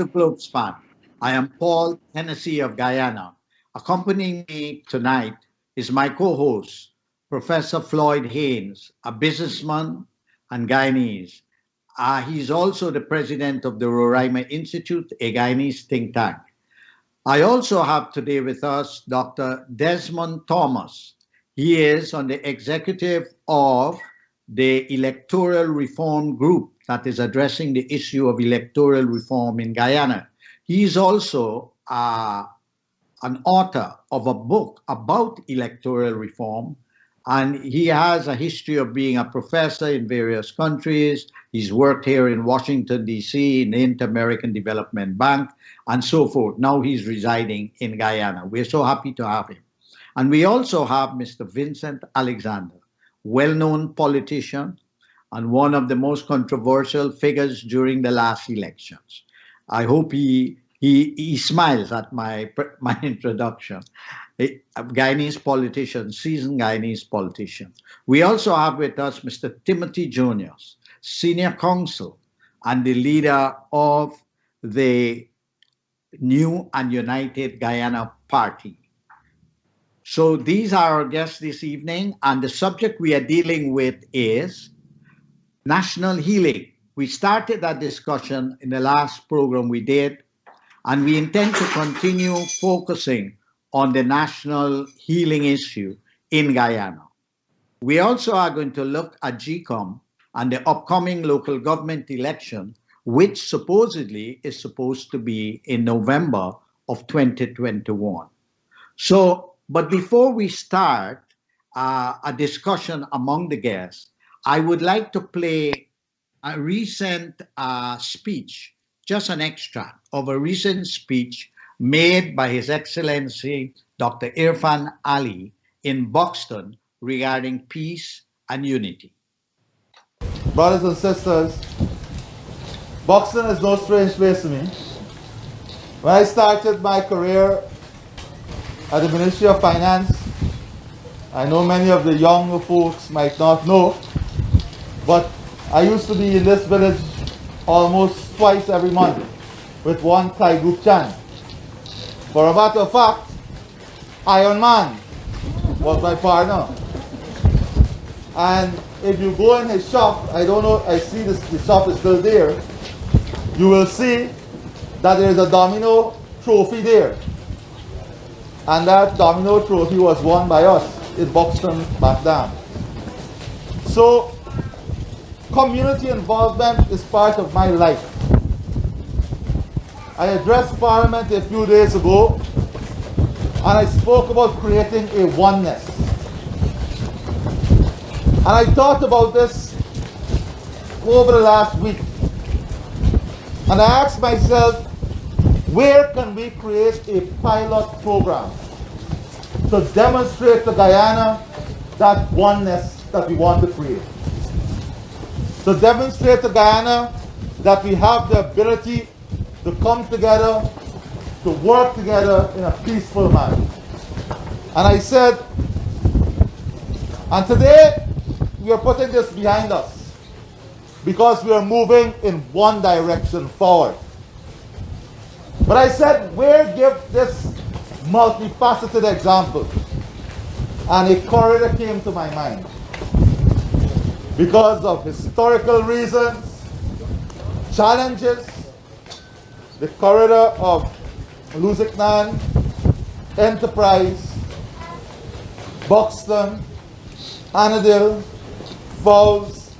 to Globespan. I am Paul Hennessy of Guyana. Accompanying me tonight is my co-host, Professor Floyd Haynes, a businessman and Guyanese. He's also the president of the Roraima Institute, a Guyanese think tank. I also have today with us Dr. Desmond Thomas. He is on the executive of the Electoral Reform Group that is addressing the issue of electoral reform in Guyana. He is also an author of a book about electoral reform, and he has a history of being a professor in various countries. He's worked here in Washington, D.C., in the Inter-American Development Bank, and so forth. Now he's residing in Guyana. We're so happy to have him. And we also have Mr. Vincent Alexander, well-known politician and one of the most controversial figures during the last elections. I hope he smiles at my introduction. A Guyanese politician, seasoned Guyanese politician. We also have with us Mr. Timothy Juniors, senior counsel and the leader of the New and United Guyana Party. So these are our guests this evening, and the subject we are dealing with is national healing. We started that discussion in the last program we did, and we intend to continue focusing on the national healing issue in Guyana. We also are going to look at GECOM and the upcoming local government election, which supposedly is supposed to be in November of 2021. But before we start a discussion among the guests, I would like to play a recent speech, just an extract of a recent speech made by His Excellency Dr. Irfan Ali in Buxton regarding peace and unity. Brothers and sisters, Buxton is no strange place to me. When I started my career at the Ministry of Finance, I know many of the younger folks might not know, but I used to be in this village almost twice every month with one Thai group chant. For a matter of fact, Iron Man was my partner. And if you go in his shop, I don't know, I see the shop is still there, you will see that there is a domino trophy there. And that domino trophy was won by us in Buxton back then. So, community involvement is part of my life. I addressed Parliament a few days ago, and I spoke about creating a oneness. And I thought about this over the last week. And I asked myself, where can we create a pilot program to demonstrate to Guyana that oneness that we want to create? To demonstrate to Guyana that we have the ability to come together, to work together in a peaceful manner. And I said, and today we are putting this behind us because we are moving in one direction forward. But I said, where give this multifaceted example? And a corridor came to my mind. Because of historical reasons, challenges, the corridor of Luziknan, Enterprise, Buxton, Annadale, Falls,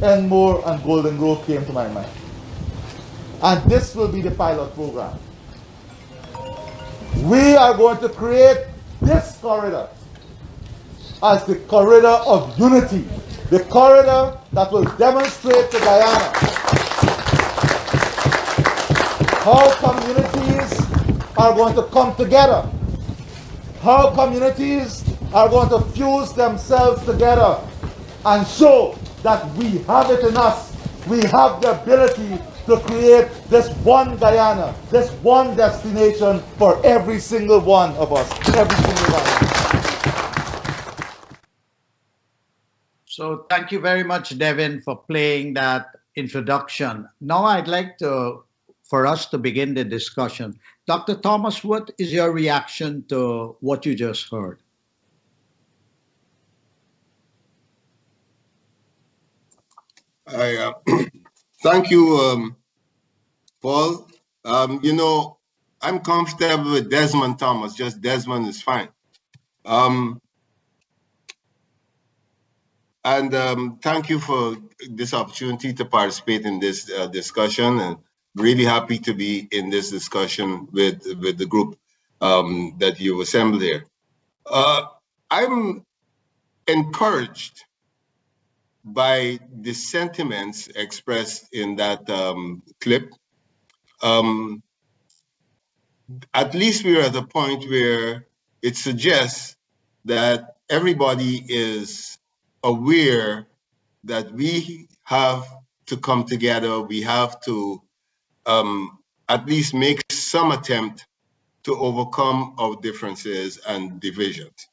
Enmore, and Golden Grove came to my mind. And this will be the pilot program. We are going to create this corridor as the corridor of unity, the corridor that will demonstrate to Guyana how communities are going to come together, how communities are going to fuse themselves together and show that we have it in us. We have the ability to create this one Guyana, this one destination for every single one of us, every single one. So thank you very much, Devin, for playing that introduction. Now I'd like to for us to begin the discussion. Dr. Thomas, what is your reaction to what you just heard? Thank you, Paul. I'm comfortable with Desmond Thomas. Just Desmond is fine. Thank you for this opportunity to participate in this discussion, and really happy to be in this discussion with the group that you assembled here. I'm encouraged by the sentiments expressed in that clip. At least we're at a point where it suggests that everybody is aware that we have to come together. We have to at least make some attempt to overcome our differences and divisions.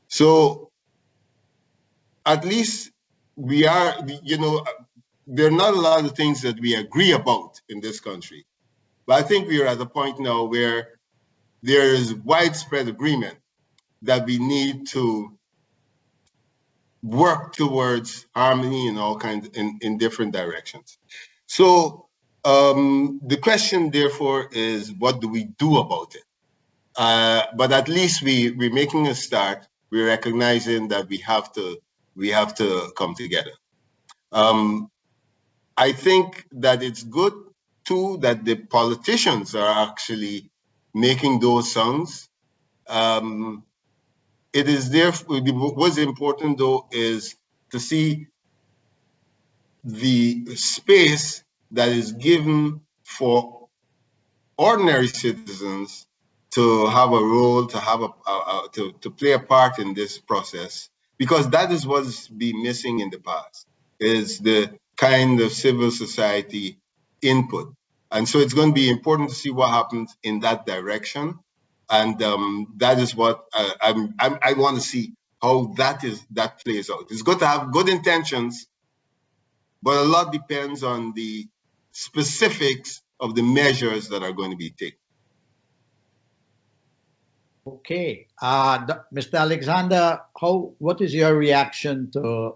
So at least we are, there are not a lot of things that we agree about in this country. But I think we are at a point now where there is widespread agreement that we need to work towards harmony in all kinds, in different directions. So the question, therefore, is what do we do about it? But at least we're making a start. We're recognizing that we have to come together. I think that it's good too that the politicians are actually making those sounds. It is what's important though is to see the space that is given for ordinary citizens to have a role, to have to play a part in this process, because that is what's been missing in the past, is the kind of civil society input. And so it's going to be important to see what happens in that direction. And that is what I want to see how that plays out. It's good to have good intentions, but a lot depends on the specifics of the measures that are going to be taken. Okay, Mr. Alexander, what is your reaction to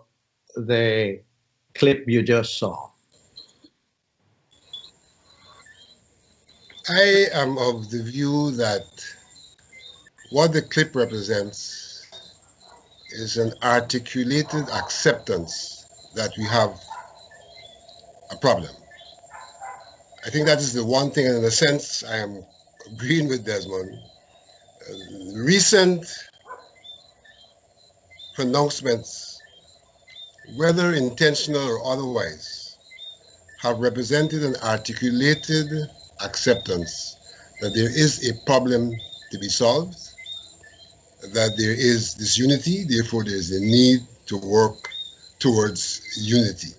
the clip you just saw? I am of the view that what the clip represents is an articulated acceptance that we have a problem. I think that is the one thing, and in a sense, I am agreeing with Desmond. Recent pronouncements, whether intentional or otherwise, have represented an articulated acceptance that there is a problem to be solved, that there is disunity, therefore there is a need to work towards unity.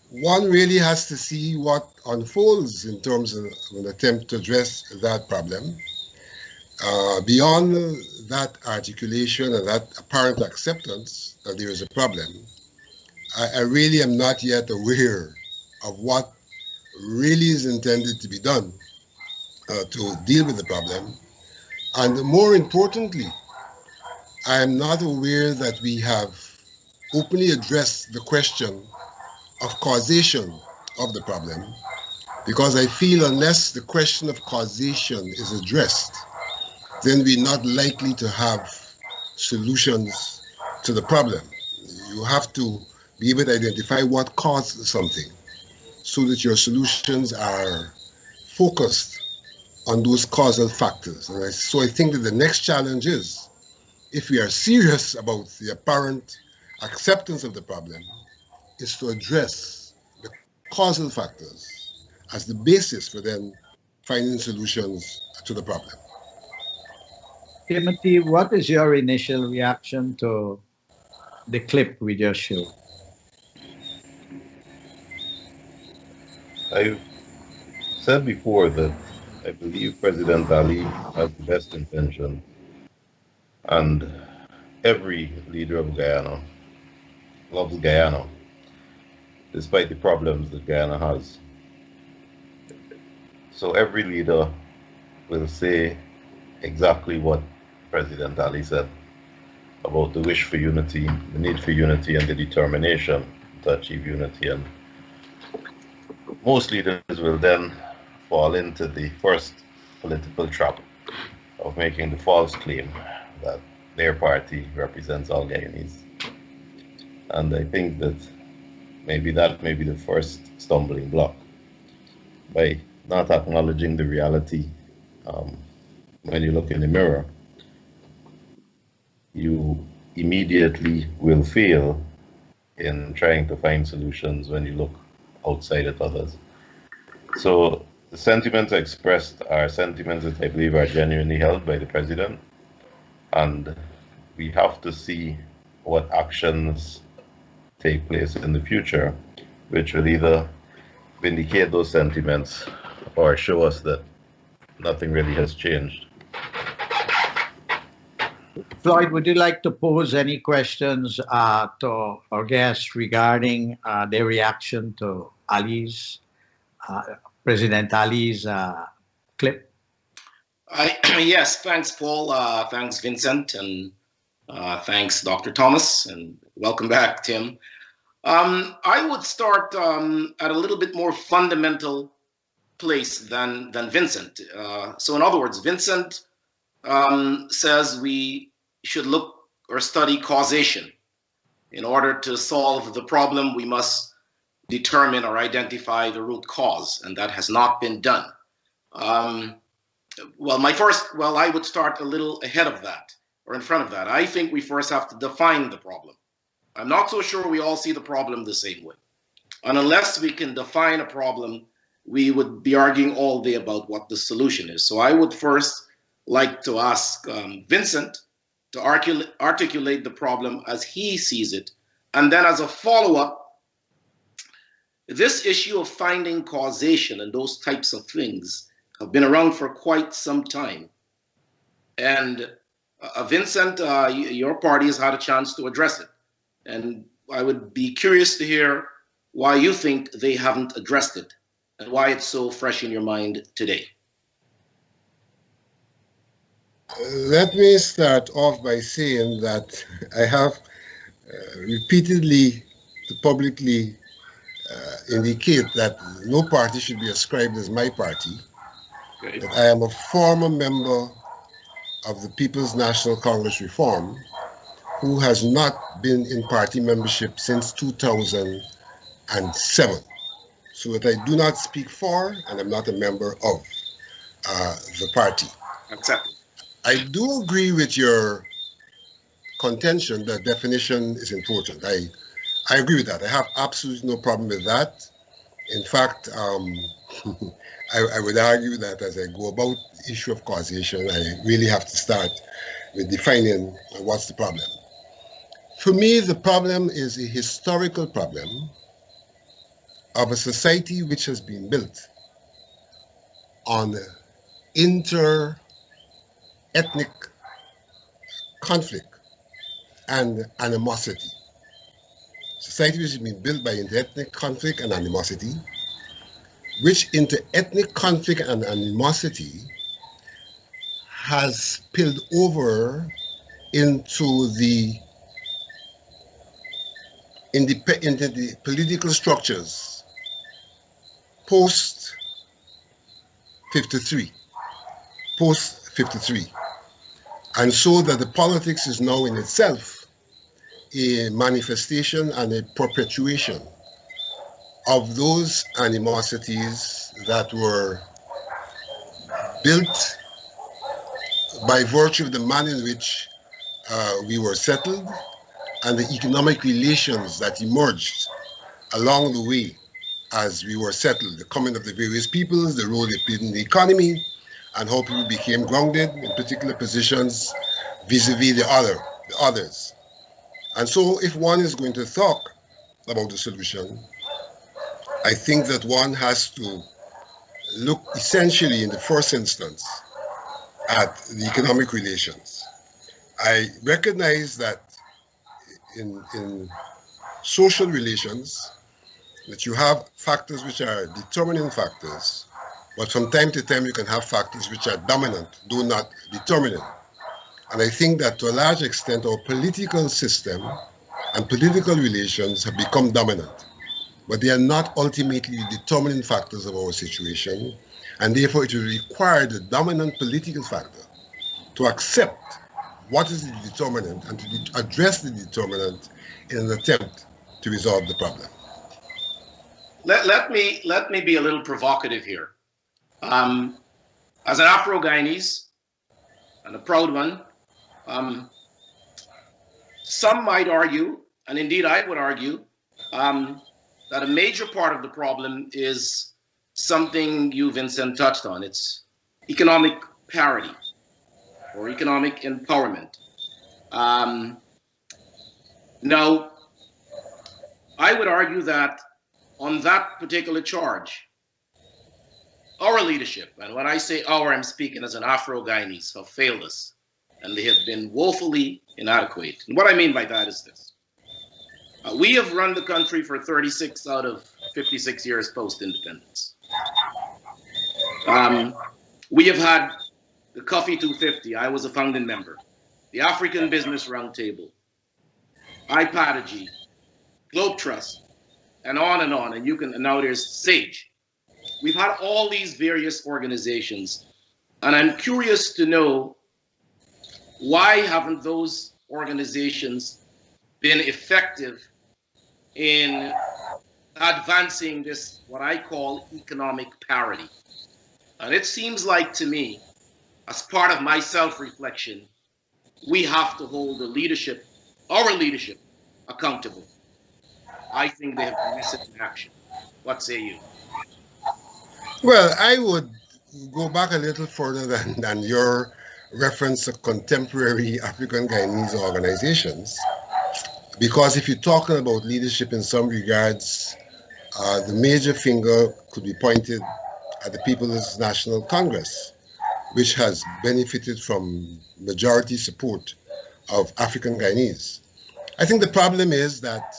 One really has to see what unfolds in terms of an attempt to address that problem. Beyond that articulation and that apparent acceptance that there is a problem, I really am not yet aware of what really is intended to be done to deal with the problem. And more importantly, I am not aware that we have openly addressed the question of causation of the problem, because I feel unless the question of causation is addressed, then we're not likely to have solutions to the problem. You have to be able to identify what caused something so that your solutions are focused on those causal factors. And so I think that the next challenge is, if we are serious about the apparent acceptance of the problem, is to address the causal factors as the basis for then finding solutions to the problem. Timothy, what is your initial reaction to the clip we just showed? I've said before that I believe President Ali has the best intention, and every leader of Guyana loves Guyana, despite the problems that Guyana has. So every leader will say exactly what President Ali said about the wish for unity, the need for unity, and the determination to achieve unity. And most leaders will then fall into the first political trap of making the false claim that their party represents all Guyanese. And I think that that may be the first stumbling block. By not acknowledging the reality, when you look in the mirror, you immediately will fail in trying to find solutions when you look outside at others. So the sentiments expressed are sentiments that I believe are genuinely held by the president, and we have to see what actions take place in the future, which will either vindicate those sentiments or show us that nothing really has changed. Floyd, would you like to pose any questions to our guests regarding their reaction to President Ali's clip? Yes, thanks, Paul. Thanks, Vincent, and thanks, Dr. Thomas, and welcome back, Tim. I would start at a little bit more fundamental place than Vincent. So in other words, Vincent says we should look or study causation. In order to solve the problem, we must determine or identify the root cause, and that has not been done. I would start a little ahead of that, or in front of that. I think we first have to define the problem. I'm not so sure we all see the problem the same way. And unless we can define a problem, we would be arguing all day about what the solution is. So I would first like to ask Vincent to articulate the problem as he sees it. And then as a follow-up, this issue of finding causation and those types of things have been around for quite some time. And Vincent, your party has had a chance to address it. And I would be curious to hear why you think they haven't addressed it and why it's so fresh in your mind today. Let me start off by saying that I have repeatedly to publicly indicate that no party should be ascribed as my party. Great. That I am a former member of the People's National Congress Reform who has not been in party membership since 2007. So that I do not speak for and I'm not a member of the party. Accepted. I do agree with your contention that definition is important. I agree with that. I have absolutely no problem with that. In fact, I would argue that as I go about the issue of causation, I really have to start with defining what's the problem. For me, the problem is a historical problem of a society which has been built on inter-ethnic conflict and animosity. Society which has been built by inter-ethnic conflict and animosity, which inter-ethnic conflict and animosity has spilled over into the political structures post 53. And so that the politics is now in itself a manifestation and a perpetuation of those animosities that were built by virtue of the manner in which we were settled and the economic relations that emerged along the way as we were settled, the coming of the various peoples, the role they played in the economy, and how people became grounded in particular positions vis-a-vis the others. And so if one is going to talk about the solution, I think that one has to look essentially in the first instance at the economic relations. I recognize that in social relations, that you have factors which are determining factors But from time to time, you can have factors which are dominant, do not determinant. And I think that to a large extent, our political system and political relations have become dominant. But they are not ultimately the determining factors of our situation. And therefore, it will require the dominant political factor to accept what is the determinant and to address the determinant in an attempt to resolve the problem. Let me be a little provocative here. As an Afro-Guyanese, and a proud one, some might argue, and indeed I would argue, that a major part of the problem is something you, Vincent, touched on. It's economic parity or economic empowerment. Now, I would argue that on that particular charge, our leadership, and when I say our, I'm speaking as an Afro-Guyanese, have failed us, and they have been woefully inadequate. And what I mean by that is this. We have run the country for 36 out of 56 years post-independence. We have had the Coffee 250, I was a founding member, the African Business Roundtable, IPADG, Globe Trust, and on, and you can, and now there's SAGE. We've had all these various organizations, and I'm curious to know, why haven't those organizations been effective in advancing this, what I call economic parity? And it seems like to me, as part of my self-reflection, we have to hold the leadership, our leadership, accountable. I think they have been missing in action. What say you? Well, I would go back a little further than your reference to contemporary African Guyanese organizations, because if you're talking about leadership in some regards, the major finger could be pointed at the People's National Congress, which has benefited from majority support of African Guyanese. I think the problem is that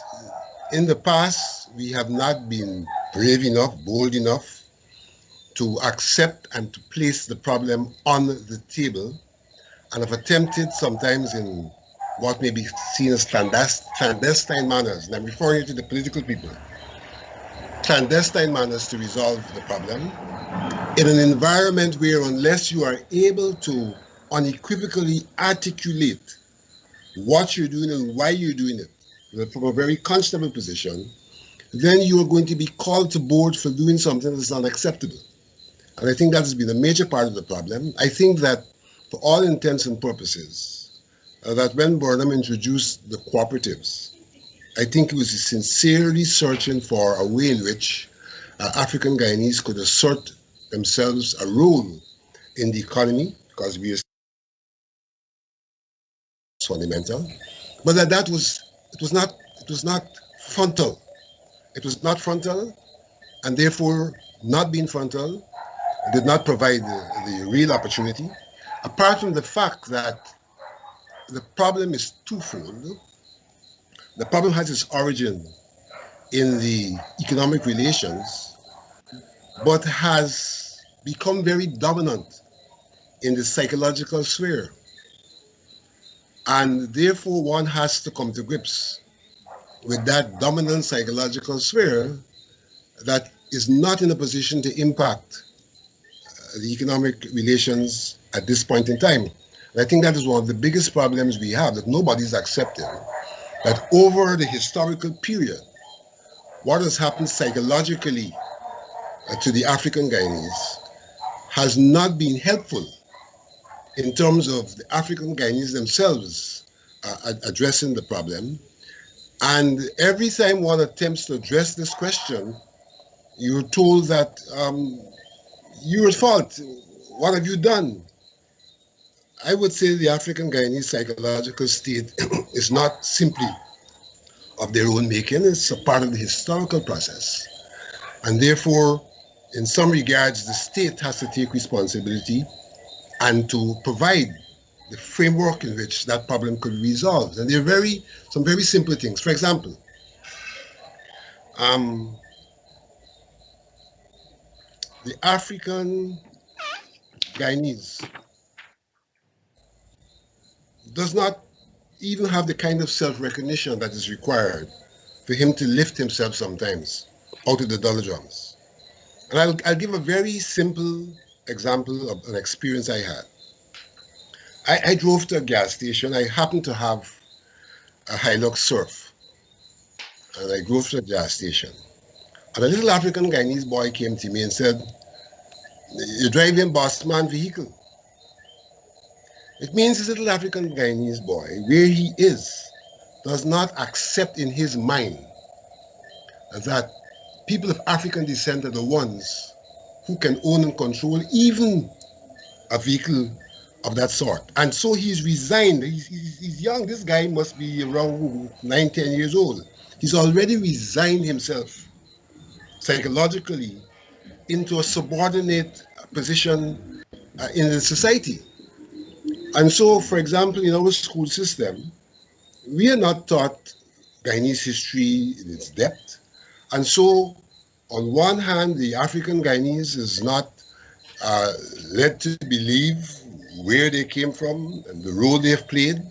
in the past, we have not been brave enough, bold enough to accept and to place the problem on the table, and have attempted sometimes in what may be seen as clandestine manners, and I'm referring to the political people, clandestine manners to resolve the problem, in an environment where unless you are able to unequivocally articulate what you're doing and why you're doing it from a very conscionable position, then you are going to be called to board for doing something that's unacceptable. And I think that has been a major part of the problem. I think that for all intents and purposes, that when Burnham introduced the cooperatives, I think he was sincerely searching for a way in which African Guyanese could assert themselves a role in the economy, because we are fundamental, but that it was not frontal. It was not frontal, and therefore, not being frontal did not provide the real opportunity. Apart from the fact that the problem is twofold. The problem has its origin in the economic relations, but has become very dominant in the psychological sphere. And therefore, one has to come to grips with that dominant psychological sphere that is not in a position to impact the economic relations at this point in time. And I think that is one of the biggest problems we have, that nobody's accepting that over the historical period, what has happened psychologically to the African Guyanese has not been helpful in terms of the African Guyanese themselves addressing the problem. And every time one attempts to address this question, you're told that you're at fault. What have you done? I would say the African Guyanese psychological state is not simply of their own making, it's a part of the historical process. And therefore, in some regards, the state has to take responsibility and to provide the framework in which that problem could be resolved. And there are some very simple things. For example, the African Guyanese does not even have the kind of self-recognition that is required for him to lift himself sometimes out of the doldrums. And I'll give a very simple example of an experience I had. I drove to a gas station. I happened to have a Hilux Surf, and I drove to a gas station. And a little African Guyanese boy came to me and said, "You're driving boss man vehicle." It means this little African Guyanese boy, where he is, does not accept in his mind that people of African descent are the ones who can own and control even a vehicle of that sort. And so he's resigned. He's young. This guy must be around 9, 10 years old. He's already resigned himself psychologically into a subordinate position in the society. And so, for example, in our school system, we are not taught Guyanese history in its depth. And so, on one hand, the African Guyanese is not led to believe where they came from and the role they've played.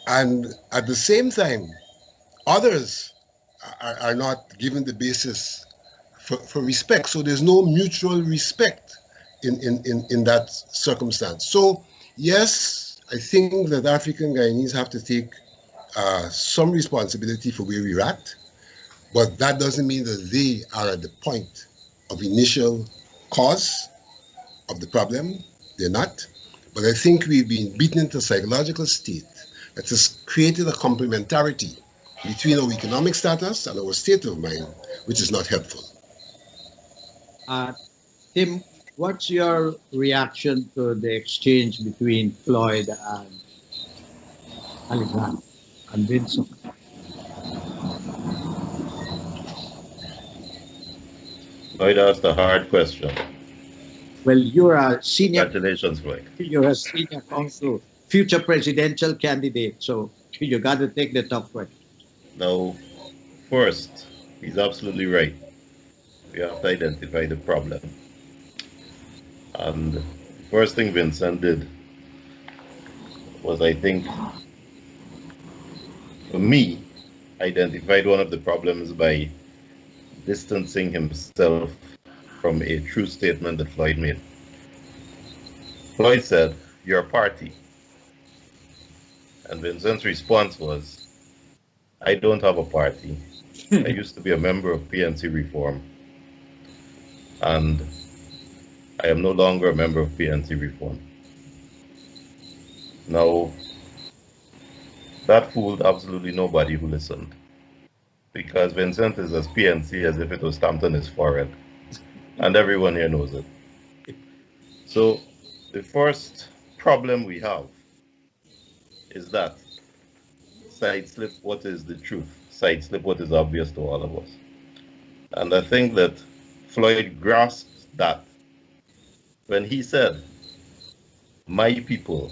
And at the same time, others are not given the basis for respect. So there's no mutual respect in that circumstance. So yes, I think that African Guyanese have to take some responsibility for where we're at, but that doesn't mean that they are at the point of initial cause of the problem. They're not. But I think we've been beaten into a psychological state that has created a complementarity between our economic status and our state of mind, which is not helpful. Tim, what's your reaction to the exchange between Floyd and Alexander and Vincent? Floyd asked a hard question. Well, you're a senior. Congratulations, Floyd. You're a senior counsel, future presidential candidate, so you got to take the tough question. Now, first, he's absolutely right. We have to identify the problem. And the first thing Vincent did was, I think, for me, identified one of the problems by distancing himself from a true statement that Floyd made. Floyd said, "You're a party." And Vincent's response was, "I don't have a party. I used to be a member of PNC Reform, and I am no longer a member of PNC Reform." Now, that fooled absolutely nobody who listened, because Vincent is as PNC as if it was stamped on his forehead, and everyone here knows it. So the first problem we have is that sideslip what is the truth, sideslip what is obvious to all of us. And I think that Floyd grasped that when he said, "My people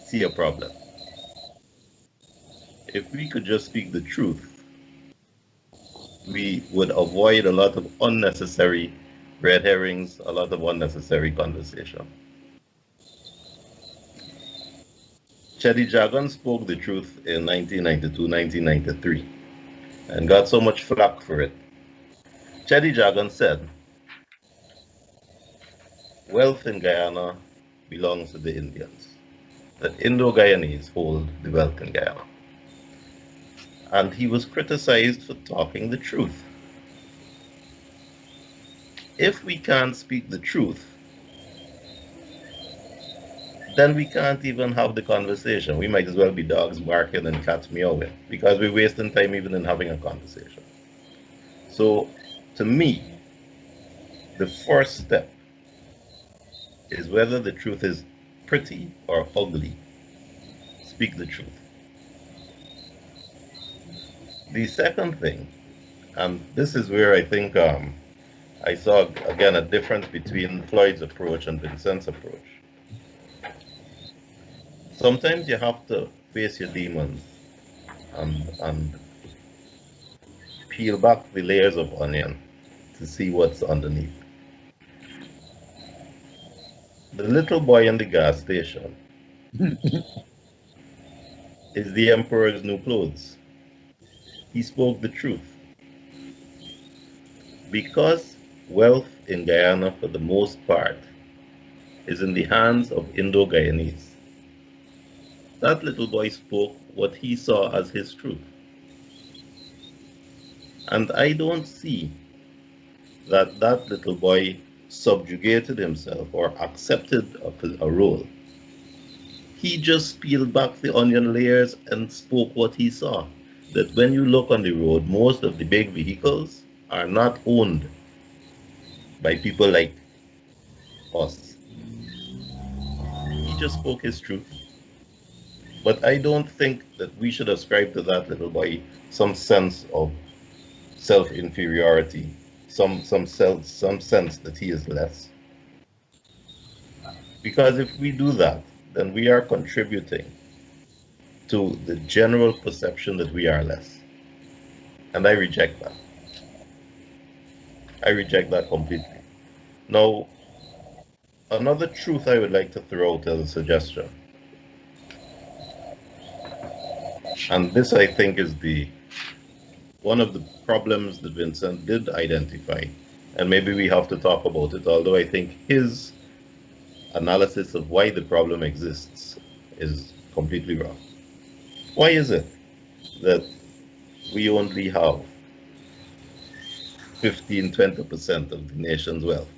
see a problem." If we could just speak the truth, we would avoid a lot of unnecessary red herrings, a lot of unnecessary conversation. Cheddi Jagan spoke the truth in 1992, 1993, and got so much flack for it. Cheddi Jagan said, "Wealth in Guyana belongs to the Indians, that Indo-Guyanese hold the wealth in Guyana." And he was criticized for talking the truth. If we can't speak the truth, then we can't even have the conversation. We might as well be dogs barking and cats meowing, because we're wasting time even in having a conversation. So, to me, the first step is whether the truth is pretty or ugly. Speak the truth. The second thing, and this is where I think I saw, again, a difference between Floyd's approach and Vincent's approach. Sometimes you have to face your demons and peel back the layers of onion to see what's underneath. The little boy in the gas station is the emperor's new clothes. He spoke the truth. Because wealth in Guyana, for the most part, is in the hands of Indo-Guyanese, that little boy spoke what he saw as his truth. And I don't see that that little boy subjugated himself or accepted a role. He just peeled back the onion layers and spoke what he saw. That when you look on the road, most of the big vehicles are not owned by people like us. He just spoke his truth. But I don't think that we should ascribe to that little boy some sense of self-inferiority, some sense that he is less. Because if we do that, then we are contributing to the general perception that we are less. And I reject that. I reject that completely. Now, another truth I would like to throw out as a suggestion, and this I think is one of the problems that Vincent did identify, and maybe we have to talk about it, although I think his analysis of why the problem exists is completely wrong. Why is it that we only have 15–20% of the nation's wealth,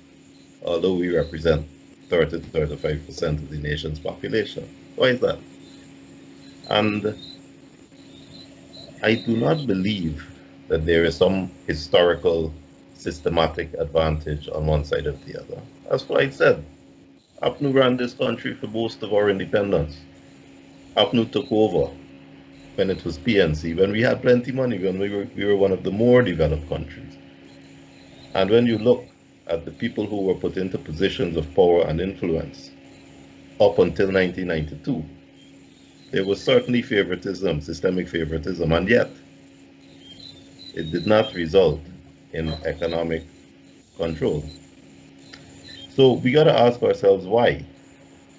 although we represent 30–35% of the nation's population? Why is that? And I do not believe that there is some historical, systematic advantage on one side or the other. As Floyd said, APNU ran this country for most of our independence. APNU took over when it was PNC, when we had plenty of money, when we were one of the more developed countries. And when you look at the people who were put into positions of power and influence up until 1992, there was certainly favoritism, systemic favoritism, and yet it did not result in economic control. So we got to ask ourselves why.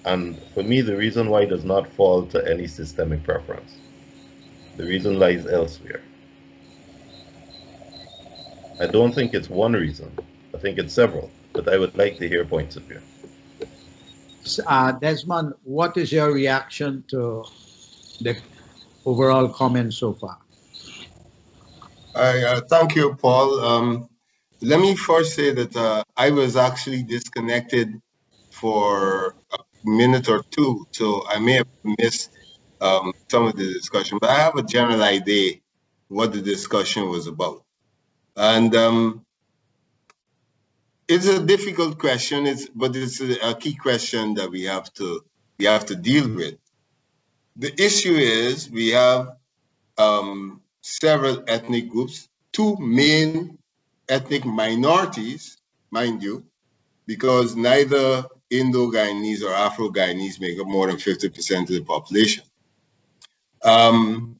And for me, the reason why does not fall to any systemic preference. The reason lies elsewhere. I don't think it's one reason. I think it's several, but I would like to hear points of view. Desmond, what is your reaction to the overall comments so far? Thank you, Paul. Let me first say that I was actually disconnected for a minute or two, so I may have missed some of the discussion, but I have a general idea what the discussion was about. And it's a difficult question, but it's a key question that we have to deal with. The issue is we have several ethnic groups, two main ethnic minorities, mind you, because neither Indo-Guyanese or Afro-Guyanese make up more than 50% of the population. And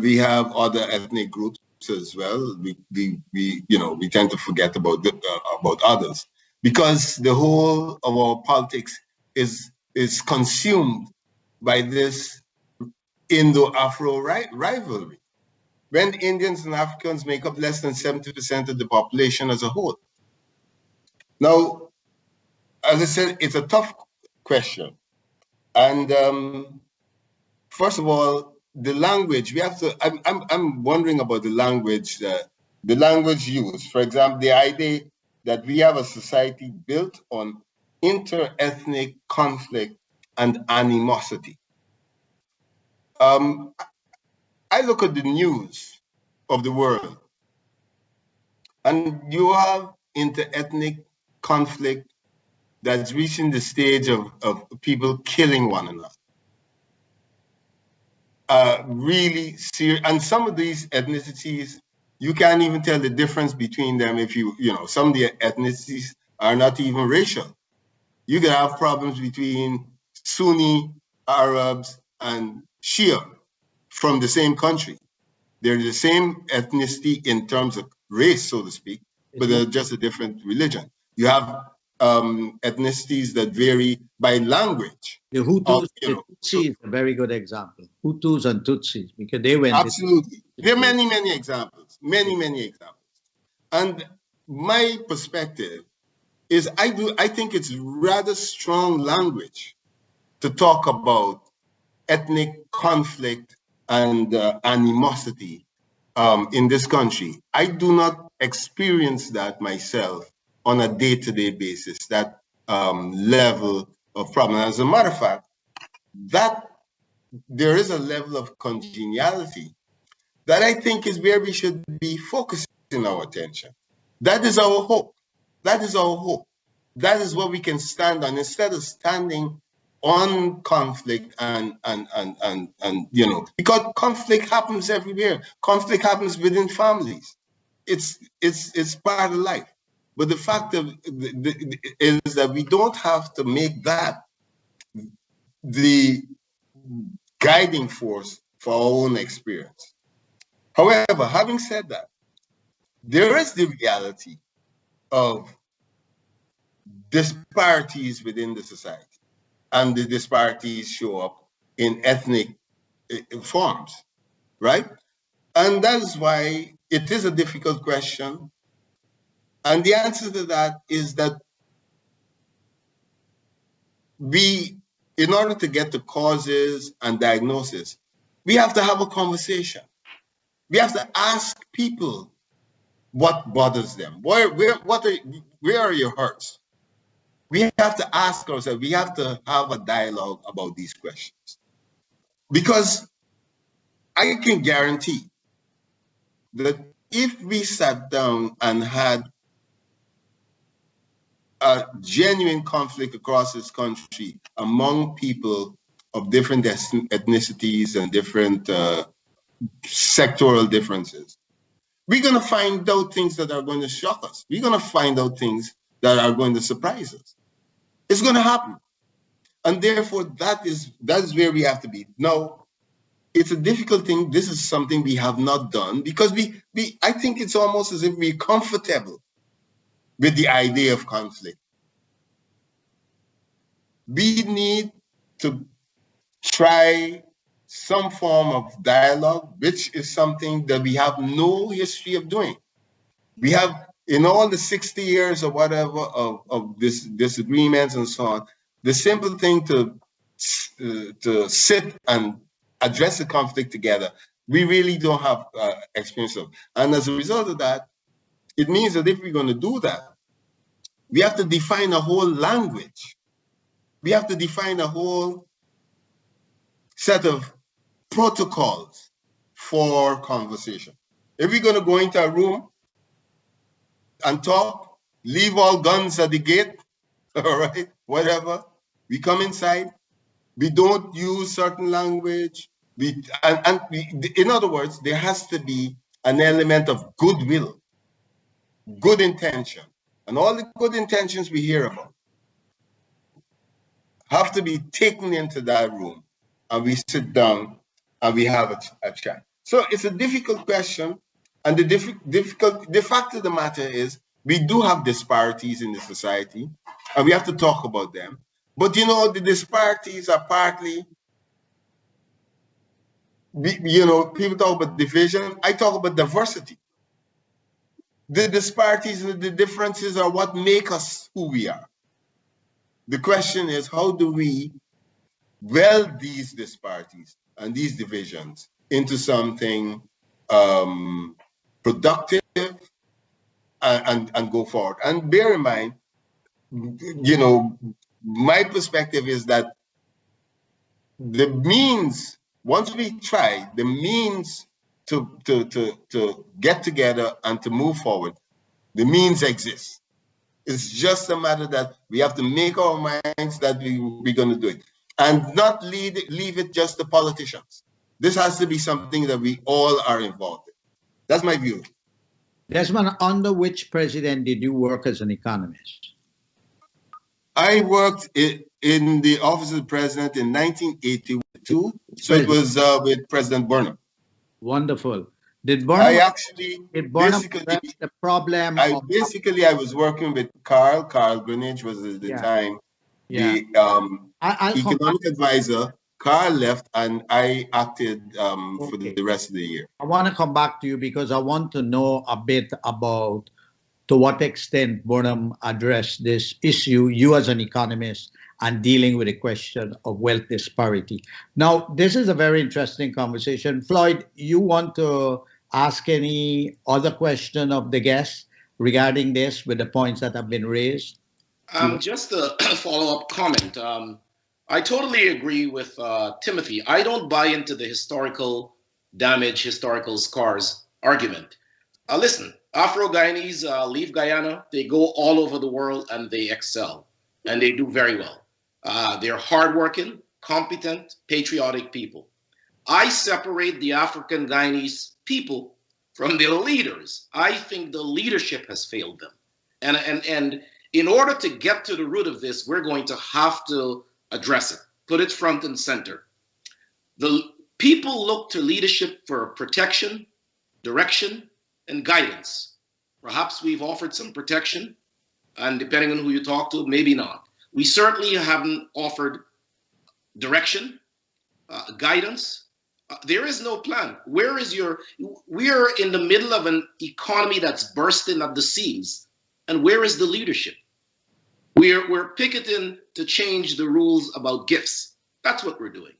we have other ethnic groups as well. We tend to forget about others because the whole of our politics is consumed by this Indo-Afro rivalry, when Indians and Africans make up less than 70% of the population as a whole. Now, as I said, it's a tough question. And first of all, the language, I'm wondering about the language used. For example, the idea that we have a society built on inter-ethnic conflict and animosity. I look at the news of the world, and you have inter-ethnic conflict that's reaching the stage of people killing one another. Really serious, and some of these ethnicities, you can't even tell the difference between them if some of the ethnicities are not even racial. You can have problems between Sunni Arabs and Shia from the same country. They're the same ethnicity in terms of race, so to speak, but they're just a different religion. You have ethnicities that vary by language. The Hutus, the Tutsis is a very good example. Hutus and Tutsis, because they went. Absolutely. There are many, many examples. Many, many examples. And my perspective is I think it's rather strong language to talk about ethnic conflict and animosity in this country. I do not experience that myself on a day-to-day basis, that level of problem. As a matter of fact, that there is a level of congeniality that I think is where we should be focusing our attention. That is our hope. That is our hope. That is what we can stand on instead of standing on conflict and you know, because conflict happens everywhere. Conflict happens within families. It's part of life. But the fact is that we don't have to make that the guiding force for our own experience. However, having said that, there is the reality of disparities within the society, and the disparities show up in ethnic forms, right? And that is why it is a difficult question. And the answer to that is that we, in order to get to causes and diagnosis, we have to have a conversation. We have to ask people what bothers them. Where are your hurts? We have to ask ourselves, we have to have a dialogue about these questions. Because I can guarantee that if we sat down and had a genuine conflict across this country among people of different ethnicities and different sectoral differences, we're going to find out things that are going to shock us. We're going to find out things that are going to surprise us. It's going to happen. And therefore, that is where we have to be. Now, it's a difficult thing. This is something we have not done because I think it's almost as if we're comfortable with the idea of conflict. We need to try some form of dialogue, which is something that we have no history of doing. We have, in all the 60 years or whatever of this disagreements and so on, the simple thing to sit and address the conflict together, we really don't have experience of. And as a result of that, it means that if we're going to do that, we have to define a whole language. We have to define a whole set of protocols for conversation. If we're going to go into a room and talk, leave all guns at the gate, all right, whatever. We come inside, we don't use certain language. In other words, there has to be an element of goodwill, good intention. And all the good intentions we hear about have to be taken into that room, and we sit down and we have a chat. So it's a difficult question, and the fact of the matter is we do have disparities in the society, and we have to talk about them. But you know, the disparities are partly, you know, people talk about division. I talk about diversity. The disparities and the differences are what make us who we are. The question is, how do we weld these disparities and these divisions into something productive and go forward? And bear in mind, you know, my perspective is that the means, once we try, the means to get together and to move forward, the means exist. It's just a matter that we have to make our minds that we're going to do it, and not leave it just to politicians. This has to be something that we all are involved in. That's my view. Desmond, under which president did you work as an economist? I worked in the office of the president in 1982, so it was with President Burnham. Wonderful. Did I Burnham, actually did Burnham basically address the problem I of basically I was working with Carl Greenwich was at the yeah, time yeah. the I'll come back. economic advisor. Carl left and I acted for Okay. the rest of the year. I want to come back to you because I want to know a bit about to what extent Burnham addressed this issue, you as an economist, and dealing with the question of wealth disparity. Now, this is a very interesting conversation. Floyd, you want to ask any other question of the guests regarding this with the points that have been raised? Just a follow-up comment. I totally agree with Timothy. I don't buy into the historical damage, historical scars argument. Listen, Afro-Guyanese leave Guyana, they go all over the world and they excel, and they do very well. They're hardworking, competent, patriotic people. I separate the African Guyanese people from their leaders. I think the leadership has failed them. And in order to get to the root of this, we're going to have to address it, put it front and center. The people look to leadership for protection, direction, and guidance. Perhaps we've offered some protection, and depending on who you talk to, maybe not. We certainly haven't offered direction, guidance. There is no plan. Where is your? We're in the middle of an economy that's bursting at the seams, and where is the leadership? We're picketing to change the rules about gifts. That's what we're doing.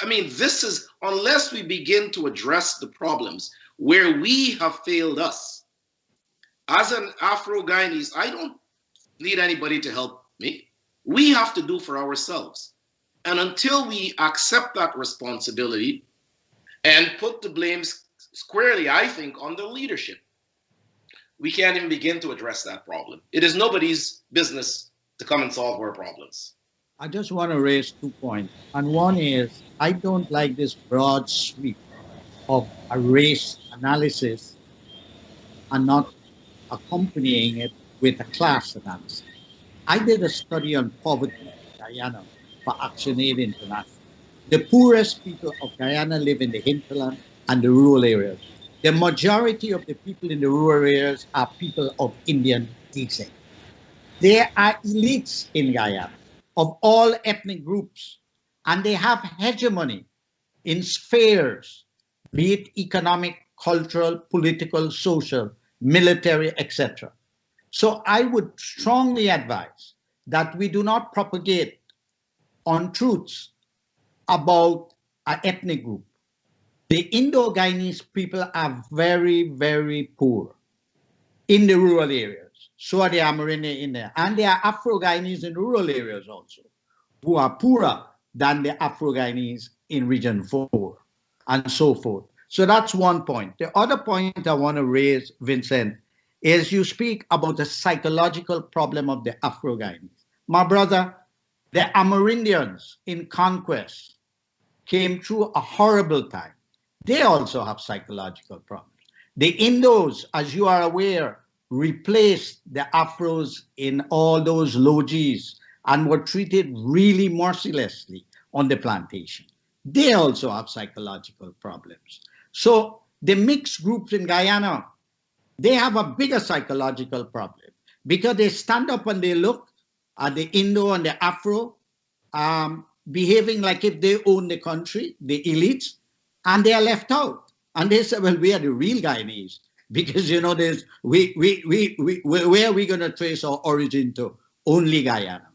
I mean, this is, unless we begin to address the problems where we have failed us. As an Afro-Guyanese, I don't need anybody to help me. We have to do for ourselves. And until we accept that responsibility and put the blame squarely, I think, on the leadership, we can't even begin to address that problem. It is nobody's business to come and solve our problems. I just want to raise 2 points. And one is, I don't like this broad sweep of a race analysis and not accompanying it with a class analysis. I did a study on poverty in Guyana for ActionAid International. The poorest people of Guyana live in the hinterland and the rural areas. The majority of the people in the rural areas are people of Indian descent. There are elites in Guyana of all ethnic groups, and they have hegemony in spheres, be it economic, cultural, political, social, military, etc. So I would strongly advise that we do not propagate untruths about an ethnic group. The Indo-Guyanese people are very, very poor in the rural areas. So are the Amerindians in there. And there are Afro-Guyanese in rural areas also, who are poorer than the Afro-Guyanese in Region 4, and so forth. So that's one point. The other point I want to raise, Vincent, is you speak about the psychological problem of the Afro-Guyanese. My brother, the Amerindians in conquest came through a horrible time. They also have psychological problems. The Indos, as you are aware, replaced the Afros in all those lodges and were treated really mercilessly on the plantation. They also have psychological problems. So the mixed groups in Guyana, they have a bigger psychological problem because they stand up and they look at the Indo and the Afro behaving like if they own the country, the elites, and they are left out. And they say, well, we are the real Guyanese because, you know, where are we going to trace our origin to? Only Guyana.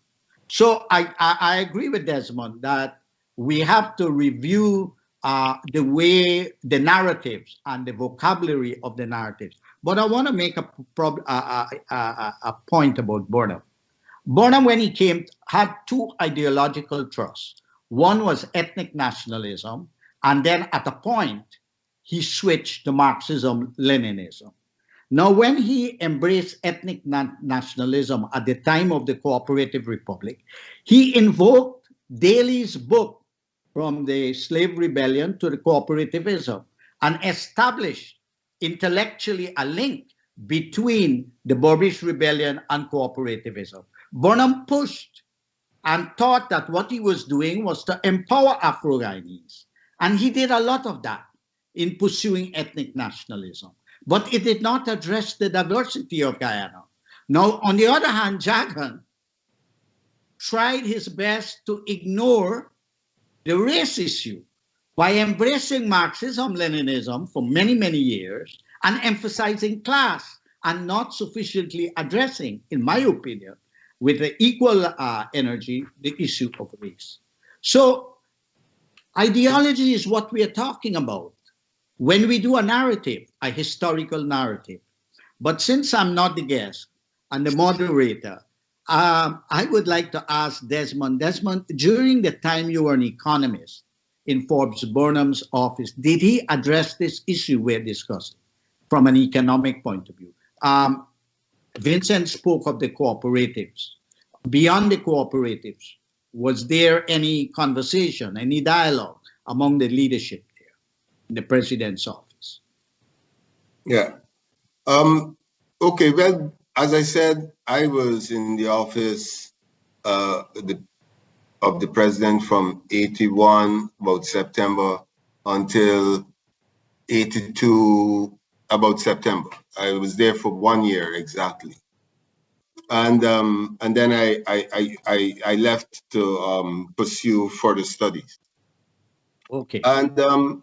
So I agree with Desmond that we have to review the way the narratives and the vocabulary of the narratives. But I want to make a point about Burnham. Burnham, when he came, had two ideological thrusts. One was ethnic nationalism, and then at a point, he switched to Marxism-Leninism. Now, when he embraced ethnic nationalism at the time of the Cooperative Republic, he invoked Daly's book from the slave rebellion to the cooperativism and established intellectually a link between the Burbage Rebellion and cooperativism. Burnham pushed and thought that what he was doing was to empower Afro-Guyanese. And he did a lot of that. in pursuing ethnic nationalism, but it did not address the diversity of Guyana. Now, on the other hand, Jagan tried his best to ignore the race issue by embracing Marxism, Leninism for many, many years and emphasizing class and not sufficiently addressing, in my opinion, with the equal energy, the issue of race. So ideology is what we are talking about when we do a narrative, a historical narrative. But since I'm not the guest and the moderator, I would like to ask Desmond. Desmond, during the time you were an economist in Forbes Burnham's office, did he address this issue we're discussing from an economic point of view? Vincent spoke of the cooperatives. Beyond the cooperatives, was there any conversation, any dialogue among the leadership there in the president's office? Yeah. Okay, well, as I said, I was in the office of the president from 81, about September, until 82, about September. I was there for 1 year exactly. And then I left to pursue further studies. Okay. And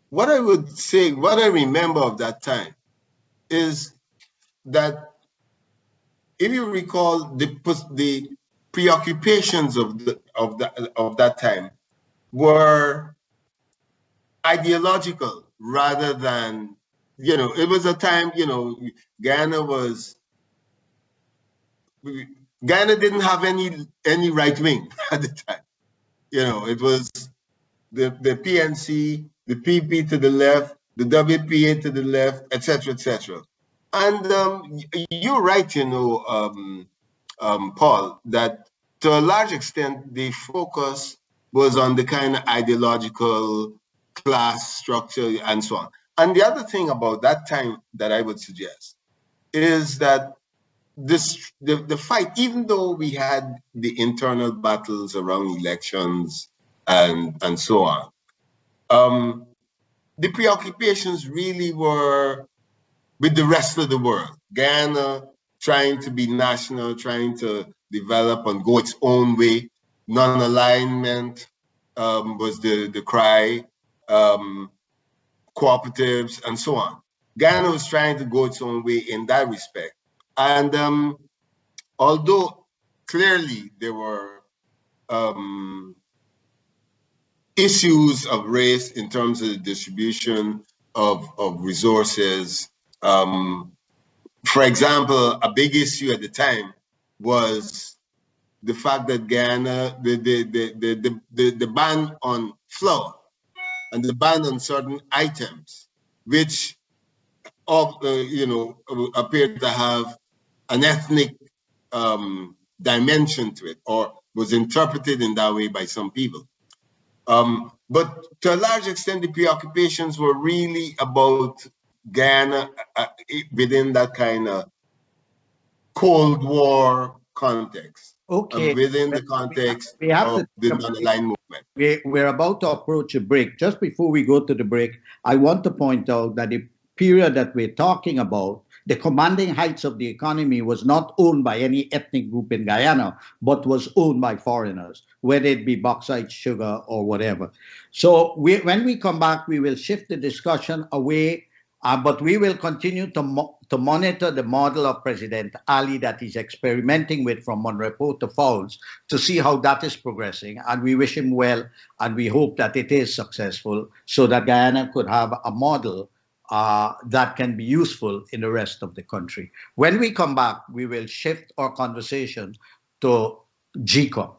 what I would say, what I remember of that time is that if you recall the preoccupations of that time were ideological rather than, it was a time, Guyana didn't have any right wing at the time. It was the PNC, the PP to the left, the WPA to the left, etc., etc. And you're right, Paul, that to a large extent the focus was on the kind of ideological class structure and so on. And the other thing about that time that I would suggest is that the fight, even though we had the internal battles around elections and so on, the preoccupations really were with the rest of the world. Guyana trying to be national, trying to develop and go its own way. Non-alignment was the cry, cooperatives and so on. Guyana was trying to go its own way in that respect. And although clearly there were issues of race in terms of the distribution of resources, for example, a big issue at the time was the fact that Guyana, the ban on flour and the ban on certain items, which appeared to have an ethnic dimension to it, or was interpreted in that way by some people. But to a large extent, the preoccupations were really about Guyana within that kind of Cold War context. Okay. Within the context of the non-aligned movement. We're about to approach a break. Just before we go to the break, I want to point out that the period that we're talking about, the commanding heights of the economy was not owned by any ethnic group in Guyana, but was owned by foreigners, whether it be bauxite, sugar, or whatever. So when we come back, we will shift the discussion away, but we will continue to monitor the model of President Ali that he's experimenting with from Monrepo to Falls to see how that is progressing. And we wish him well, and we hope that it is successful so that Guyana could have a model that can be useful in the rest of the country. When we come back, we will shift our conversation to GECOM.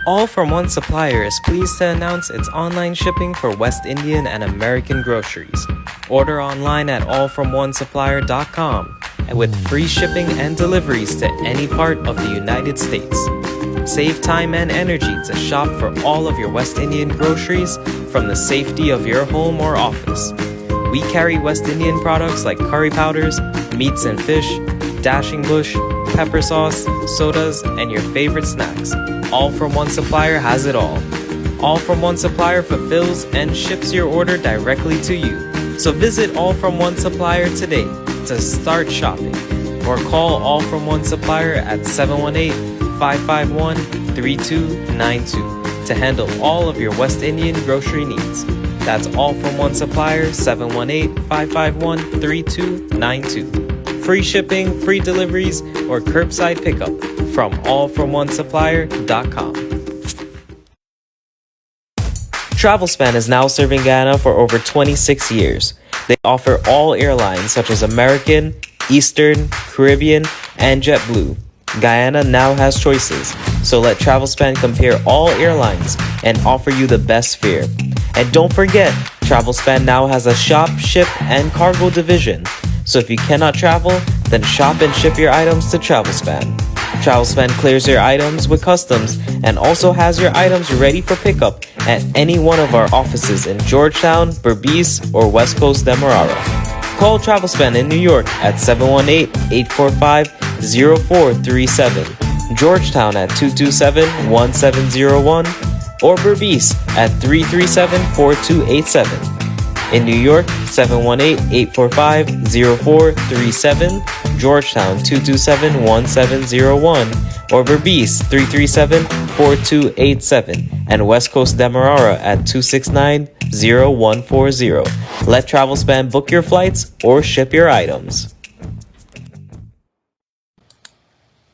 All From One Supplier is pleased to announce its online shipping for West Indian and American groceries. Order online at allfromonesupplier.com and with free shipping and deliveries to any part of the United States. Save time and energy to shop for all of your West Indian groceries from the safety of your home or office. We carry West Indian products like curry powders, meats and fish, dashing bush, pepper sauce, sodas, and your favorite snacks. All from One Supplier has it all. All from One Supplier fulfills and ships your order directly to you. So visit All from One Supplier today to start shopping, or call All from One Supplier at 718-551-3292 to handle all of your West Indian grocery needs. That's All from One Supplier, 718-551-3292. Free shipping, free deliveries, or curbside pickup from allfromonesupplier.com. TRAVELSPAN is now serving Guyana for over 26 years. They offer all airlines such as American, Eastern, Caribbean, and JetBlue. Guyana now has choices, so let TRAVELSPAN compare all airlines and offer you the best fare. And don't forget, TRAVELSPAN now has a shop, ship, and cargo division. So if you cannot travel, then shop and ship your items to TRAVELSPAN. TRAVELSPAN clears your items with customs and also has your items ready for pickup at any one of our offices in Georgetown, Berbice, or West Coast Demerara. Call TRAVELSPAN in New York at 718-845-0437, Georgetown at 227-1701, or Berbice at 337-4287. In New York, 718-845-0437, Georgetown 227-1701, or Berbice 337-4287, and West Coast Demerara at 269-0140. Let TRAVELSPAN book your flights or ship your items.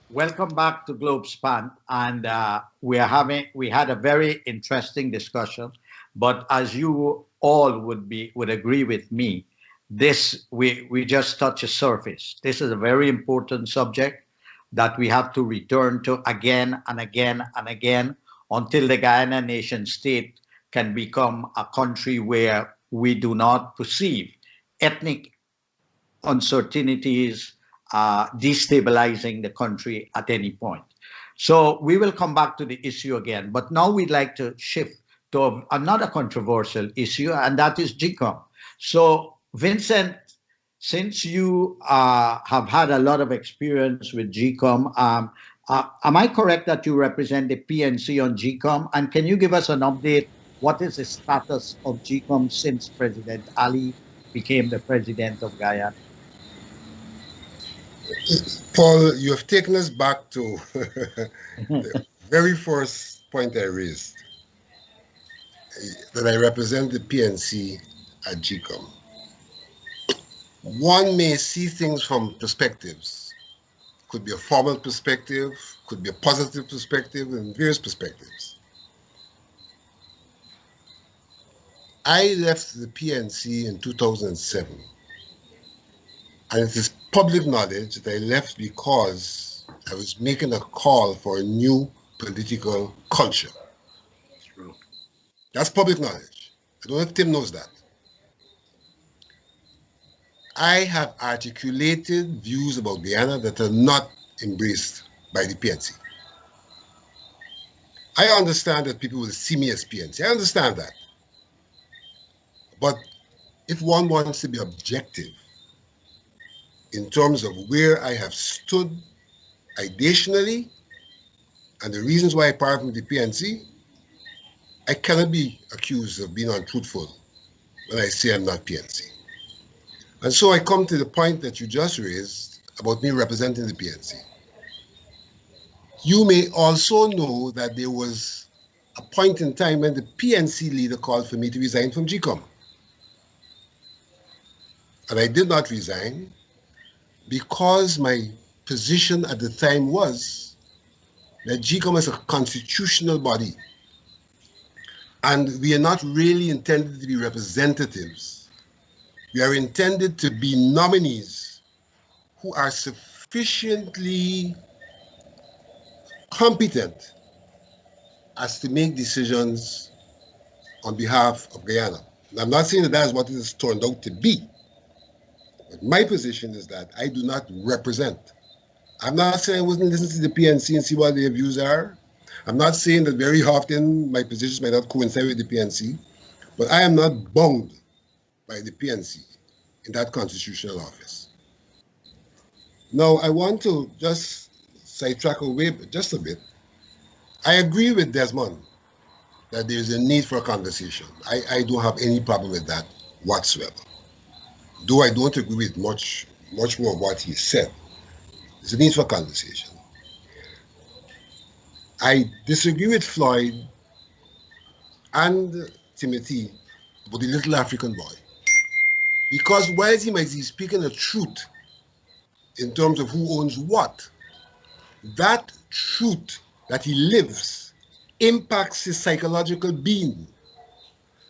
Welcome back to Globespan, and we had a very interesting discussion. But as you all would agree with me, we just touched the surface. This is a very important subject that we have to return to again and again and again until the Guyana nation state can become a country where we do not perceive ethnic uncertainties destabilizing the country at any point. So we will come back to the issue again, but now we'd like to shift to another controversial issue, and that is GECOM. So Vincent, since you have had a lot of experience with GECOM, am I correct that you represent the PNC on GECOM? And can you give us an update? What is the status of GECOM since President Ali became the president of Guyana? Paul, you have taken us back to the very first point I raised, that I represent the PNC at GECOM. One may see things from perspectives. Could be a formal perspective, could be a positive perspective, and various perspectives. I left the PNC in 2007, and it is public knowledge that I left because I was making a call for a new political culture. True. That's public knowledge. I don't know if Tim knows that. I have articulated views about Guyana that are not embraced by the PNC. I understand that people will see me as PNC. I understand that. But if one wants to be objective in terms of where I have stood ideationally and the reasons why I parted from the PNC, I cannot be accused of being untruthful when I say I'm not PNC. And so I come to the point that you just raised about me representing the PNC. You may also know that there was a point in time when the PNC leader called for me to resign from GECOM. And I did not resign because my position at the time was that GECOM is a constitutional body, and we are not really intended to be representatives. We are intended to be nominees who are sufficiently competent as to make decisions on behalf of Guyana. And I'm not saying that that is what it has turned out to be. But my position is that I do not represent. I'm not saying I wasn't listening to the PNC and see what their views are. I'm not saying that very often my positions might not coincide with the PNC, but I am not bound by the PNC in that constitutional office. Now, I want to just sidetrack away just a bit. I agree with Desmond that there is a need for a conversation. I don't have any problem with that whatsoever. Though I don't agree with much more of what he said. There's a need for conversation. I disagree with Floyd and Timothy about the little African boy. Because while he might be speaking the truth in terms of who owns what, that truth that he lives impacts his psychological being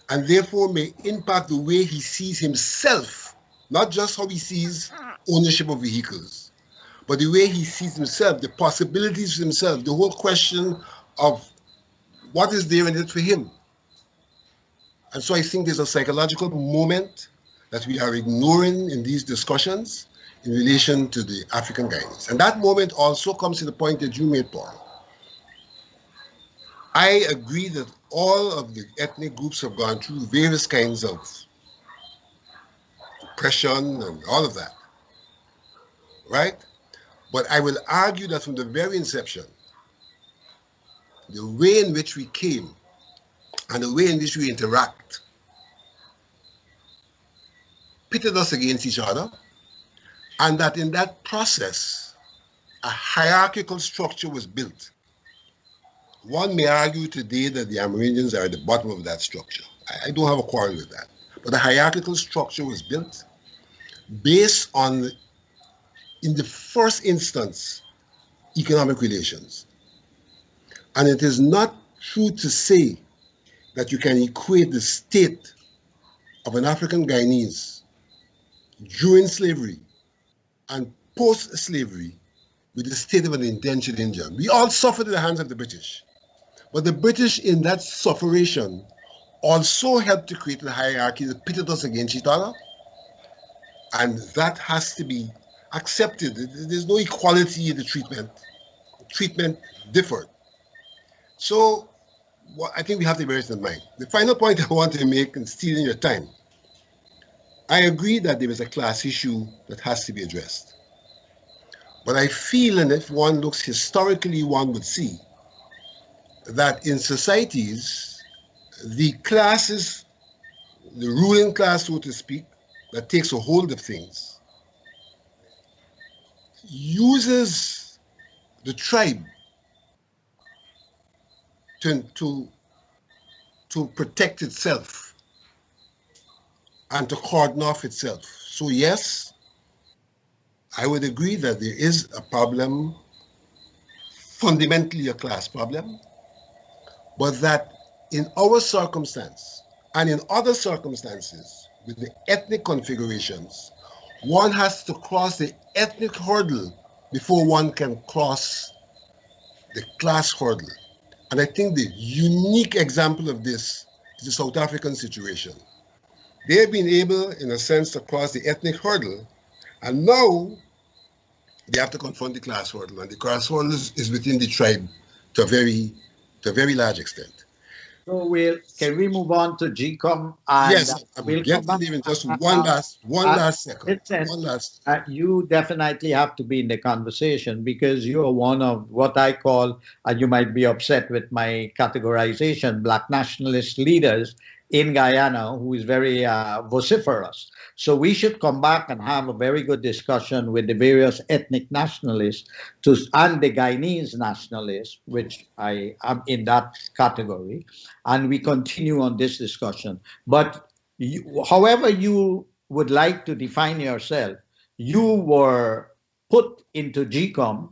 and therefore may impact the way he sees himself, not just how he sees ownership of vehicles, but the way he sees himself, the possibilities for himself, the whole question of what is there in it for him. And so I think there's a psychological moment that we are ignoring in these discussions in relation to the African Guyanese. And that moment also comes to the point that you made, Paul. I agree that all of the ethnic groups have gone through various kinds of oppression and all of that, right? But I will argue that from the very inception, the way in which we came and the way in which we interact pitted us against each other, and that in that process, a hierarchical structure was built. One may argue today that the Amerindians are at the bottom of that structure. I don't have a quarrel with that. But the hierarchical structure was built based on, in the first instance, economic relations. And it is not true to say that you can equate the state of an African Guyanese during slavery and post-slavery with the state of an indentured Indian. We all suffered at the hands of the British. But the British in that sufferation also helped to create a hierarchy that pitted us against each other. And that has to be accepted. There's no equality in the treatment. Treatment differed. So I think we have to bear it in mind. The final point I want to make, and stealing your time, I agree that there is a class issue that has to be addressed. But I feel, and if one looks historically, one would see that in societies, the classes, the ruling class, so to speak, that takes a hold of things, uses the tribe to protect itself and to cordon off itself. So yes, I would agree that there is a problem, fundamentally a class problem, but that in our circumstance and in other circumstances with the ethnic configurations, one has to cross the ethnic hurdle before one can cross the class hurdle. And I think the unique example of this is the South African situation. They've been able, in a sense, to cross the ethnic hurdle, and now they have to confront the class hurdle, and the class hurdle is within the tribe to a very large extent. So can we move on to GECOM? And yes, we'll get to even just one last second. You definitely have to be in the conversation because you are one of what I call, and you might be upset with my categorization, Black nationalist leaders in Guyana who is very vociferous. So we should come back and have a very good discussion with the various ethnic nationalists and the Guyanese nationalists, which I am in that category, and we continue on this discussion. But however you would like to define yourself, you were put into GECOM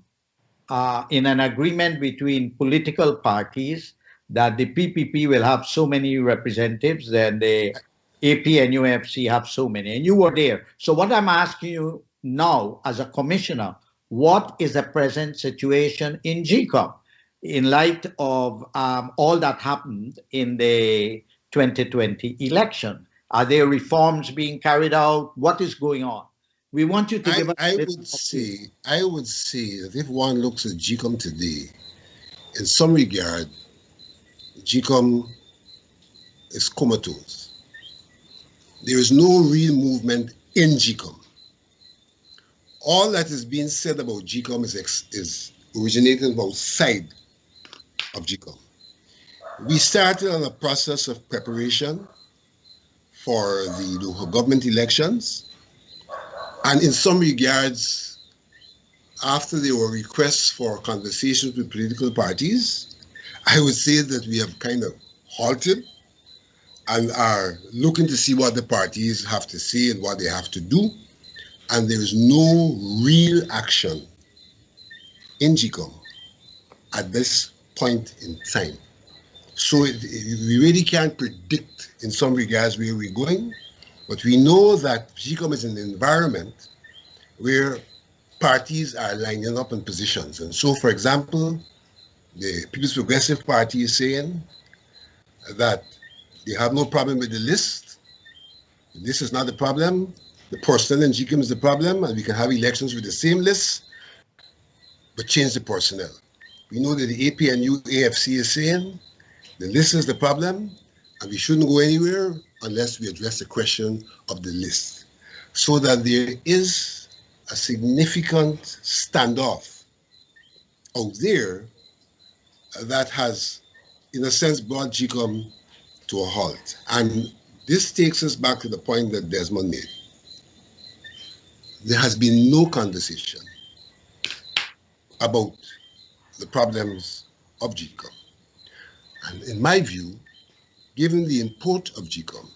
in an agreement between political parties that the PPP will have so many representatives, then the AP and UFC have so many, and you were there. So what I'm asking you now as a commissioner, what is the present situation in GECOM in light of all that happened in the 2020 election? Are there reforms being carried out? What is going on? We want you to give us I would say that if one looks at GECOM today, in some regard, GECOM is comatose. There is no real movement in GECOM. All that is being said about GECOM is originating outside of GECOM. We started on a process of preparation for the local government elections, and in some regards, after there were requests for conversations with political parties, I would say that we have kind of halted and are looking to see what the parties have to say and what they have to do, and there is no real action in GECOM at this point in time. So we really can't predict in some regards where we're going, but we know that GECOM is an environment where parties are lining up in positions. And so, for example, the People's Progressive Party is saying that they have no problem with the list. This is not the problem. The personnel in GECOM is the problem, and we can have elections with the same list, but change the personnel. We know that the APNU AFC is saying the list is the problem, and we shouldn't go anywhere unless we address the question of the list. So that there is a significant standoff out there that has, in a sense, brought GECOM to a halt. And this takes us back to the point that Desmond made. There has been no conversation about the problems of GECOM. And in my view, given the import of GECOM,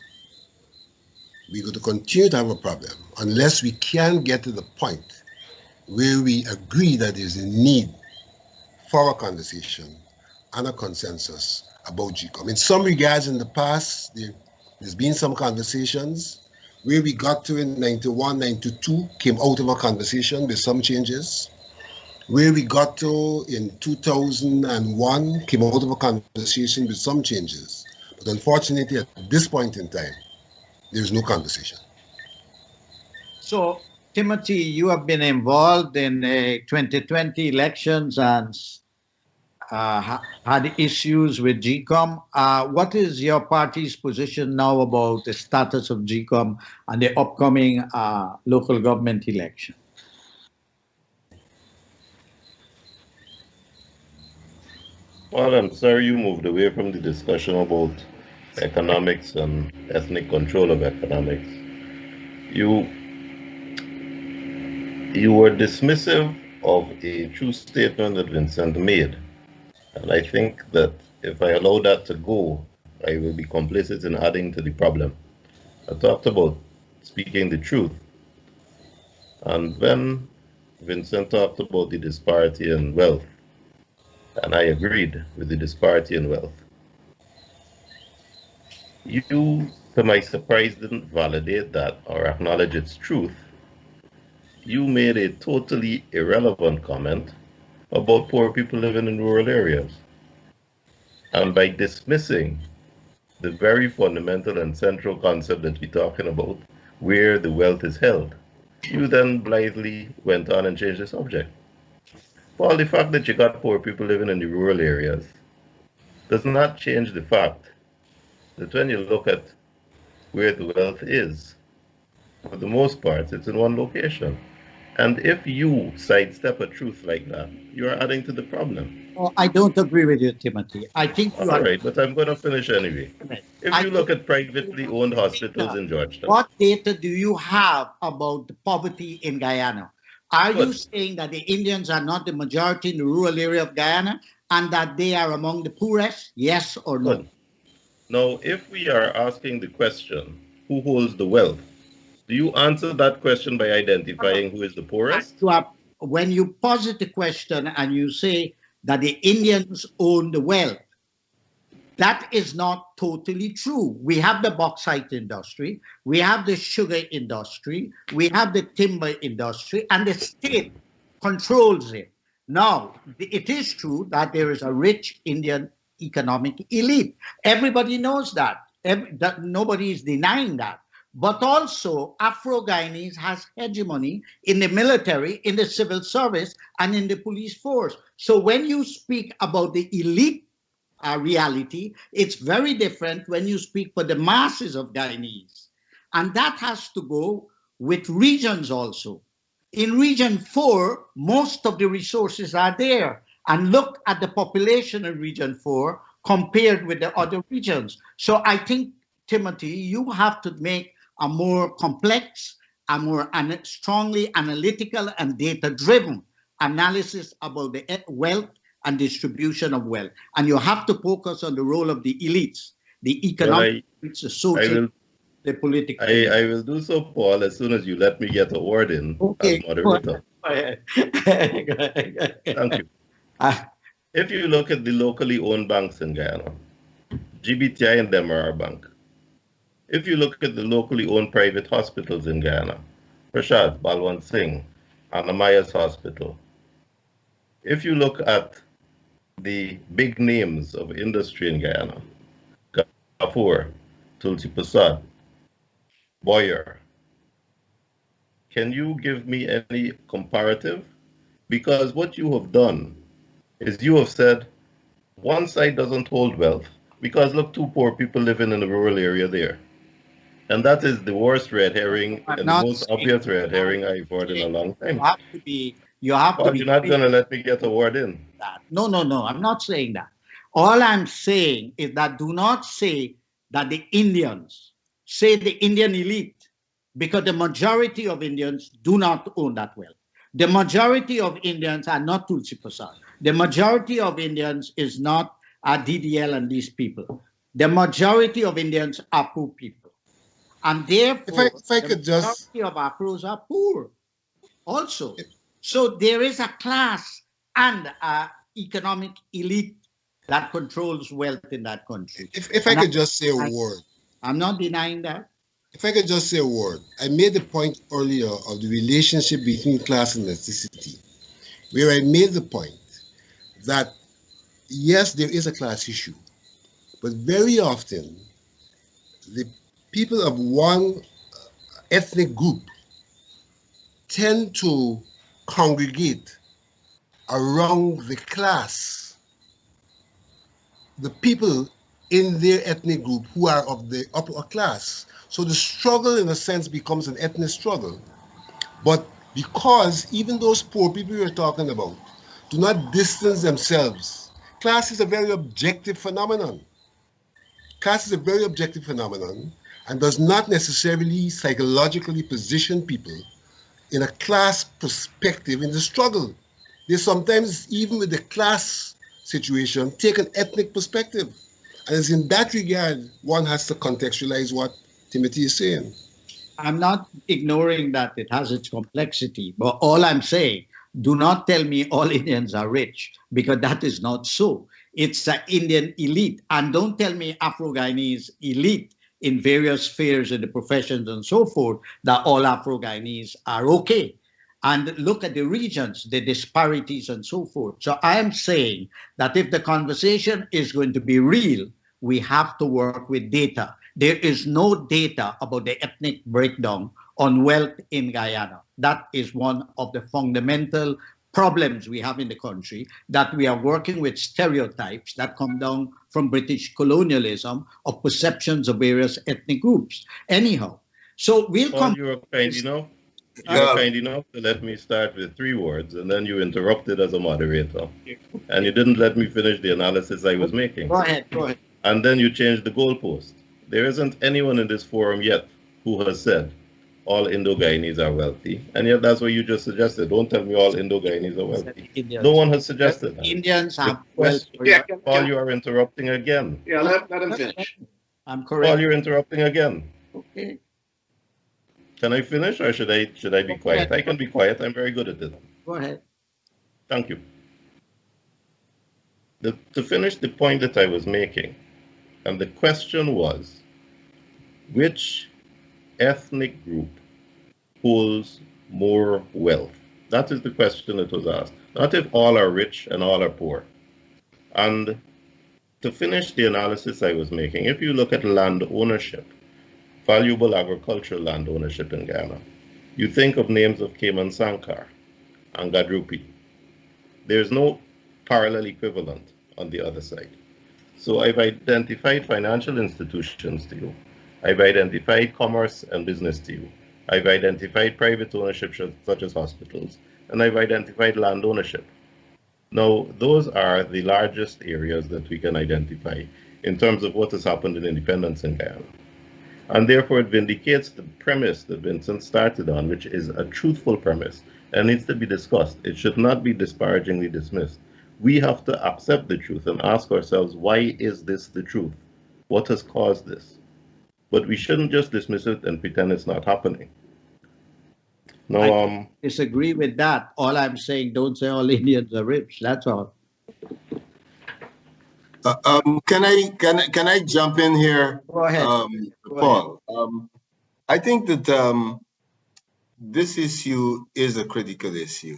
we're going to continue to have a problem unless we can get to the point where we agree that there's a need for a conversation and a consensus about GECOM. In some regards, in the past, there's been some conversations. Where we got to in 91, 92 came out of a conversation with some changes. Where we got to in 2001 came out of a conversation with some changes. But unfortunately, at this point in time, there's no conversation. So, Timothy, you have been involved in the 2020 elections and had issues with GECOM. What is your party's position now about the status of GECOM and the upcoming local government election? Well, I'm sorry you moved away from the discussion about economics and ethnic control of economics. You were dismissive of a true statement that Vincent made. And I think that if I allow that to go, I will be complicit in adding to the problem. I talked about speaking the truth. And when Vincent talked about the disparity in wealth, and I agreed with the disparity in wealth, you, to my surprise, didn't validate that or acknowledge its truth. You made a totally irrelevant comment about poor people living in rural areas. And by dismissing the very fundamental and central concept that we're talking about, where the wealth is held, you then blithely went on and changed the subject. Well, the fact that you got poor people living in the rural areas does not change the fact that when you look at where the wealth is, for the most part, it's in one location. And if you sidestep a truth like that, you are adding to the problem. Oh, I don't agree with you, Timothy. I think you All right, but I'm going to finish anyway. If you look at privately owned hospitals in Georgetown. What data do you have about the poverty in Guyana? Are you saying that the Indians are not the majority in the rural area of Guyana and that they are among the poorest? Yes or no? Now, if we are asking the question, who holds the wealth? Do you answer that question by identifying who is the poorest? When you posit the question and you say that the Indians own the wealth, that is not totally true. We have the bauxite industry, we have the sugar industry, we have the timber industry, and the state controls it. Now, it is true that there is a rich Indian economic elite. Everybody knows that. Nobody is denying that. But also, Afro-Guyanese has hegemony in the military, in the civil service, and in the police force. So when you speak about the elite reality, it's very different when you speak for the masses of Guyanese. And that has to go with regions also. In Region 4, most of the resources are there. And look at the population in Region 4 compared with the other regions. So I think, Timothy, you have to make a more complex, a more strongly analytical and data-driven analysis about the wealth and distribution of wealth. And you have to focus on the role of the elites, the economic, the social, the political. I will do so, Paul, as soon as you let me get a word in as moderator. Thank you. If you look at the locally owned banks in Guyana, GBTI and them are our bank. If you look at the locally owned private hospitals in Guyana, Prashad, Balwant Singh, Anamaya's Hospital. If you look at the big names of industry in Guyana, Gafoor, Tulsi Prasad, Boyer, can you give me any comparative? Because what you have done is you have said one side doesn't hold wealth because look, two poor people living in a rural area there. And that is the worst red herring and the most obvious red herring I've heard in a long time. You have to be. You're not going to let me get a word in. No, I'm not saying that. All I'm saying is that do not say that the Indians, say the Indian elite, because the majority of Indians do not own that wealth. The majority of Indians are not Tulsi Prasad. The majority of Indians is not DDL and these people. The majority of Indians are poor people. And therefore, if I could the majority of Afros are poor also. So there is a class and an economic elite that controls wealth in that country. If I could just say a word. I'm not denying that. If I could just say a word. I made the point earlier of the relationship between class and ethnicity, where I made the point that, yes, there is a class issue, but very often the people of one ethnic group tend to congregate around the class, the people in their ethnic group who are of the upper class. So the struggle, in a sense, becomes an ethnic struggle. But because even those poor people you're talking about do not distance themselves, class is a very objective phenomenon. Class is a very objective phenomenon and does not necessarily psychologically position people in a class perspective in the struggle. They sometimes, even with the class situation, take an ethnic perspective. And it's in that regard, one has to contextualize what Timothy is saying. I'm not ignoring that it has its complexity, but all I'm saying, do not tell me all Indians are rich, because that is not so. It's an Indian elite. And don't tell me Afro-Guyanese elite in various spheres in the professions and so forth, that all Afro-Guyanese are okay. And look at the regions, the disparities and so forth. So I am saying that if the conversation is going to be real, we have to work with data. There is no data about the ethnic breakdown on wealth in Guyana. That is one of the fundamental problems we have in the country, that we are working with stereotypes that come down from British colonialism of perceptions of various ethnic groups. Anyhow, so we'll come. You were kind enough. You were kind enough to let me start with 3 words, and then you interrupted as a moderator, and you didn't let me finish the analysis I was making. Go ahead. And then you changed the goalpost. There isn't anyone in this forum yet who has said all Indo-Guyanese are wealthy, and yet that's what you just suggested. Don't tell me all Indo-Guyanese are wealthy. No one has suggested that. Indians have wealth. Paul, you are interrupting again. Yeah, let him finish. I'm correct. Paul, you're interrupting again. Okay. Can I finish, or should I be quiet? I can be quiet. I'm very good at it. Go ahead. Thank you. To finish the point that I was making, and the question was, which ethnic group holds more wealth? That is the question that was asked. Not if all are rich and all are poor. And to finish the analysis I was making, if you look at land ownership, valuable agricultural land ownership in Guyana, you think of names of Cayman Sankar and Gadrupi. There's no parallel equivalent on the other side. So I've identified financial institutions to you. I've identified commerce and business to you. I've identified private ownership such as hospitals, and I've identified land ownership. Now, those are the largest areas that we can identify in terms of what has happened in independence in Guyana. And therefore, it vindicates the premise that Vincent started on, which is a truthful premise and needs to be discussed. It should not be disparagingly dismissed. We have to accept the truth and ask ourselves, why is this the truth? What has caused this? But we shouldn't just dismiss it and pretend it's not happening. No, I disagree with that. All I'm saying, don't say all Indians are rich. That's all. Can I jump in here? Go ahead. Paul. I think that this issue is a critical issue.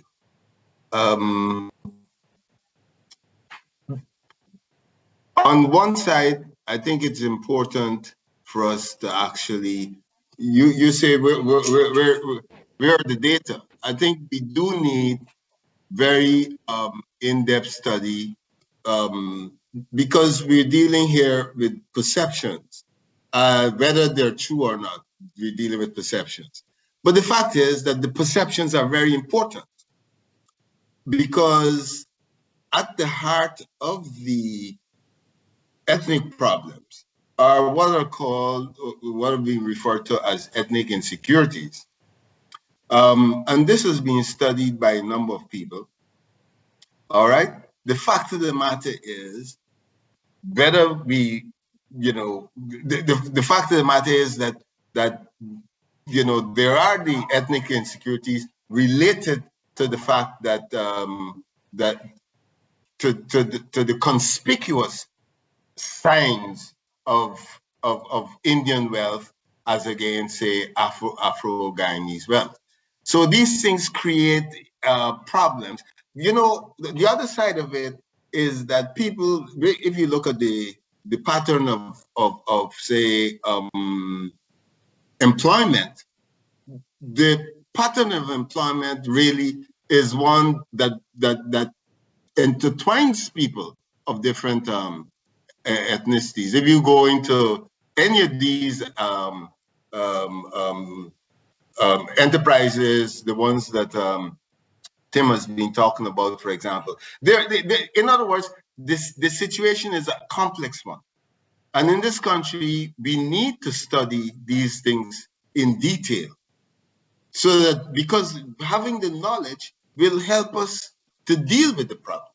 On one side, I think it's important for us to actually, you say where are the data? I think we do need very in-depth study because we're dealing here with perceptions. Whether they're true or not, we're dealing with perceptions. But the fact is that the perceptions are very important because at the heart of the ethnic problems are what are being referred to as ethnic insecurities. And this has been studied by a number of people. All right. The fact of the matter is, whether we, the fact of the matter is that there are the ethnic insecurities related to the fact that to the conspicuous signs of Indian wealth as against, say, Afro-Guyanese wealth. So these things create problems. The other side of it is that people, if you look at the pattern of say, employment, the pattern of employment really is one that intertwines people of different ethnicities. If you go into any of these enterprises, the ones that Tim has been talking about, for example, in other words, this situation is a complex one. And in this country, we need to study these things in detail so that, because having the knowledge will help us to deal with the problems.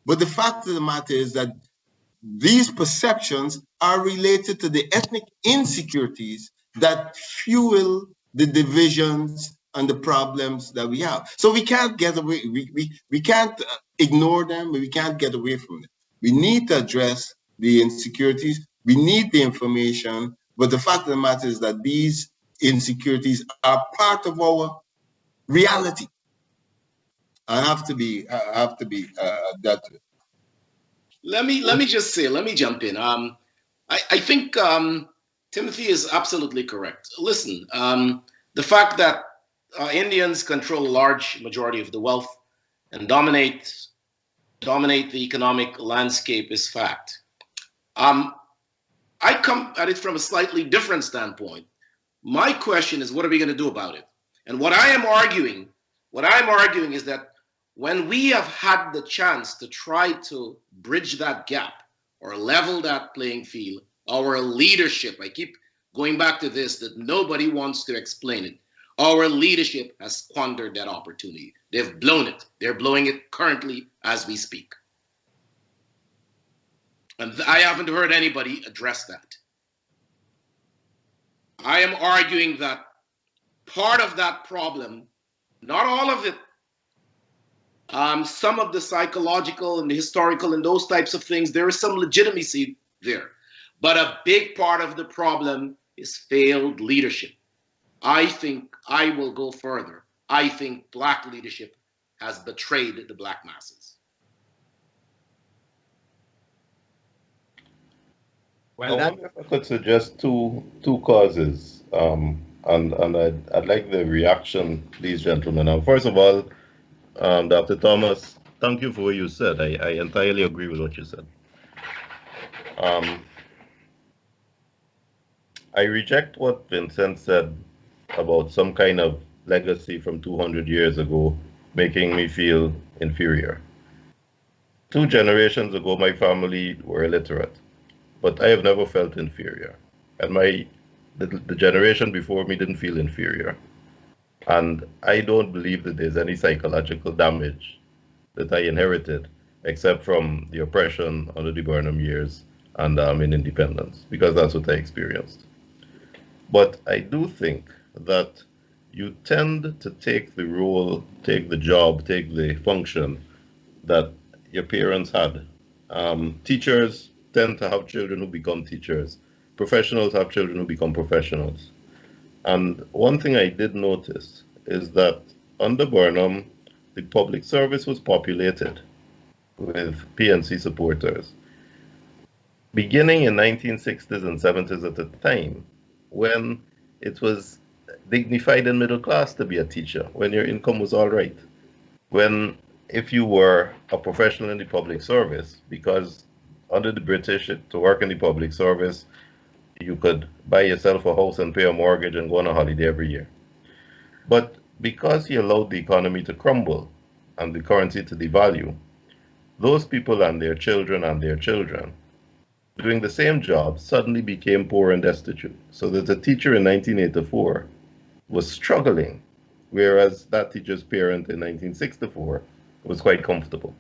But the fact of the matter is that these perceptions are related to the ethnic insecurities that fuel the divisions and the problems that we have. So we can't get away, we can't ignore them, we can't get away from them. We need to address the insecurities, we need the information, but the fact of the matter is that these insecurities are part of our reality. I have to be that. Let me just say, let me jump in. I think Timothy is absolutely correct. Listen, the fact that Indians control a large majority of the wealth and dominate the economic landscape is fact. I come at it from a slightly different standpoint. My question is, what are we going to do about it? And what I am arguing is that when we have had the chance to try to bridge that gap or level that playing field, our leadership, I keep going back to this, that nobody wants to explain it. Our leadership has squandered that opportunity. They've blown it. They're blowing it currently as we speak. And I haven't heard anybody address that. I am arguing that part of that problem, not all of it, some of the psychological and the historical and those types of things, there is some legitimacy there. But a big part of the problem is failed leadership. I think I will go further. I think Black leadership has betrayed the Black masses. Well, I wonder if I could suggest two causes, and I'd like the reaction, please, gentlemen. First of all, Dr. Thomas, thank you for what you said. I entirely agree with what you said. I reject what Vincent said about some kind of legacy from 200 years ago making me feel inferior. 2 generations ago, my family were illiterate, but I have never felt inferior. And the generation before me didn't feel inferior. And I don't believe that there's any psychological damage that I inherited, except from the oppression under the Burnham years and in independence, because that's what I experienced. But I do think that you tend to take the role, take the job, take the function that your parents had. Teachers tend to have children who become teachers. Professionals have children who become professionals. And one thing I did notice is that under Burnham, the public service was populated with PNC supporters. Beginning in 1960s and 70s at a time when it was dignified and middle class to be a teacher, when your income was all right. When if you were a professional in the public service, because under the British, to work in the public service, you could buy yourself a house and pay a mortgage and go on a holiday every year. But because he allowed the economy to crumble and the currency to devalue, those people and their children doing the same job suddenly became poor and destitute. So that a teacher in 1984 was struggling, whereas that teacher's parent in 1964 was quite comfortable.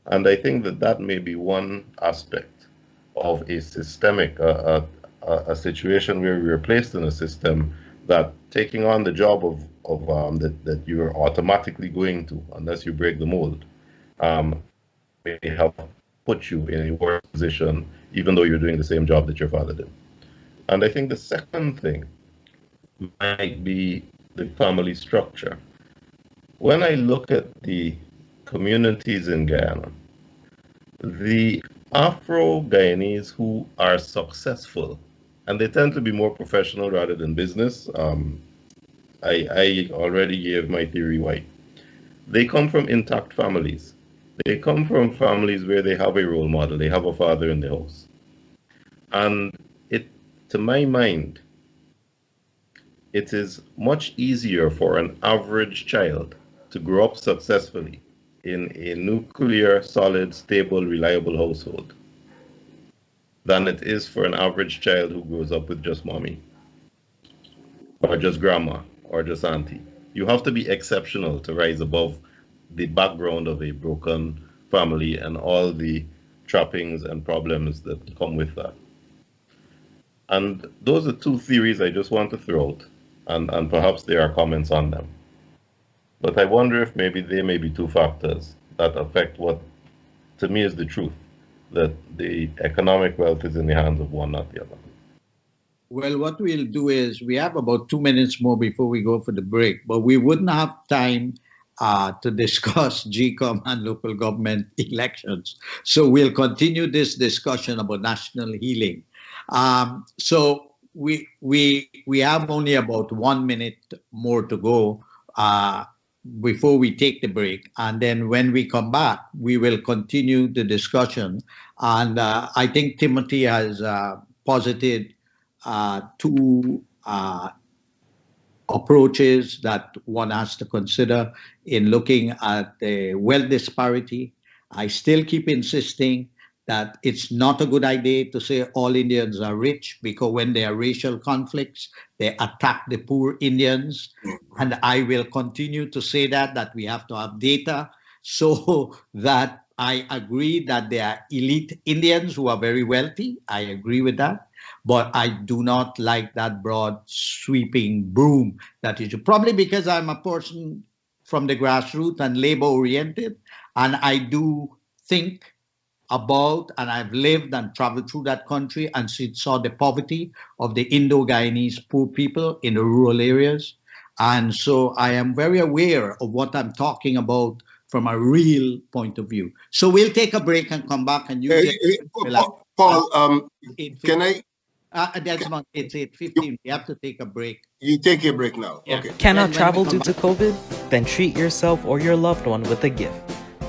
And I think that that may be one aspect of a systemic, a situation where we were placed in a system that taking on the job that you're automatically going to, unless you break the mold, may help put you in a worse position, even though you're doing the same job that your father did. And I think the second thing might be the family structure. When I look at the communities in Guyana, the Afro-Guyanese who are successful, and they tend to be more professional rather than business. I already gave my theory why. They come from intact families. They come from families where they have a role model. They have a father in the house. And to my mind, it is much easier for an average child to grow up successfully in a nuclear, solid, stable, reliable household than it is for an average child who grows up with just mommy, or just grandma, or just auntie. You have to be exceptional to rise above the background of a broken family and all the trappings and problems that come with that. And those are 2 theories I just want to throw out, and perhaps there are comments on them. But I wonder if maybe they may be 2 factors that affect what, to me, is the truth, that the economic wealth is in the hands of one, not the other. Well, what we'll do is we have about 2 minutes more before we go for the break, but we wouldn't have time to discuss GECOM and local government elections. So we'll continue this discussion about national healing. So we have only about 1 minute more to go before we take the break. And then when we come back, we will continue the discussion. And I think Timothy has posited 2 approaches that one has to consider in looking at the wealth disparity. I still keep insisting that it's not a good idea to say all Indians are rich, because when there are racial conflicts, they attack the poor Indians. And I will continue to say that we have to have data, so that I agree that there are elite Indians who are very wealthy. I agree with that. But I do not like that broad sweeping broom that is probably because I'm a person from the grassroots and labor oriented. And I do think about, and I've lived and traveled through that country and saw the poverty of the Indo-Guyanese poor people in the rural areas. And so I am very aware of what I'm talking about from a real point of view. So we'll take a break and come back, and Paul, can I? That's not, it's 8:15. We have to take a break. You take a break now. Yeah. Okay. Cannot travel due to COVID? Then treat yourself or your loved one with a gift.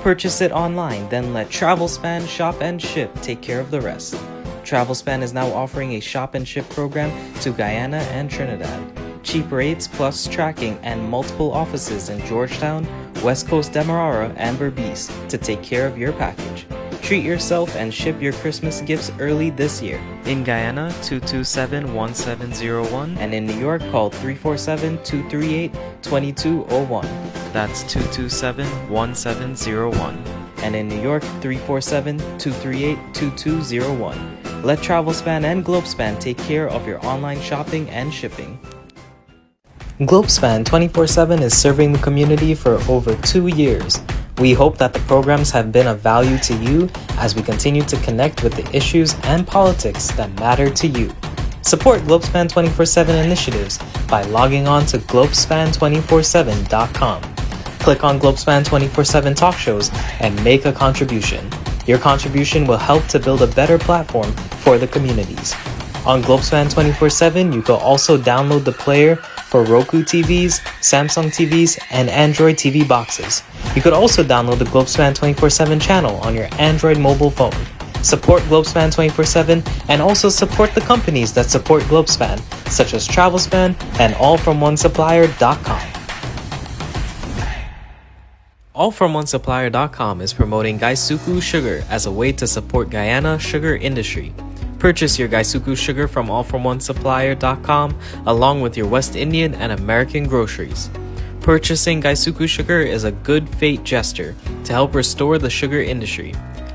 Purchase it online, then let TRAVELSPAN Shop and Ship take care of the rest. TRAVELSPAN is now offering a shop and ship program to Guyana and Trinidad. Cheap rates plus tracking and multiple offices in Georgetown, West Coast Demerara, and Berbice to take care of your package. Treat yourself and ship your Christmas gifts early this year. In Guyana, 227-1701, and in New York, call 347-238-2201. That's 227-1701. And in New York, 347-238-2201. Let TRAVELSPAN and Globespan take care of your online shopping and shipping. Globespan 24x7 is serving the community for over 2 years. We hope that the programs have been of value to you as we continue to connect with the issues and politics that matter to you. Support Globespan 24x7 initiatives by logging on to Globespan247.com. Click on Globespan 24x7 talk shows and make a contribution. Your contribution will help to build a better platform for the communities. On Globespan 24x7, you can also download the player for Roku TVs, Samsung TVs, and Android TV boxes. You could also download the Globespan 24x7 channel on your Android mobile phone. Support Globespan 24x7 and also support the companies that support Globespan, such as TRAVELSPAN and AllFromOneSupplier.com. AllFromOneSupplier.com is promoting Gaisuku sugar as a way to support Guyana sugar industry. Purchase your Gaisuku sugar from AllFromOneSupplier.com along with your West Indian and American groceries. Purchasing Gaisuku sugar is a good fate gesture to help restore the sugar industry.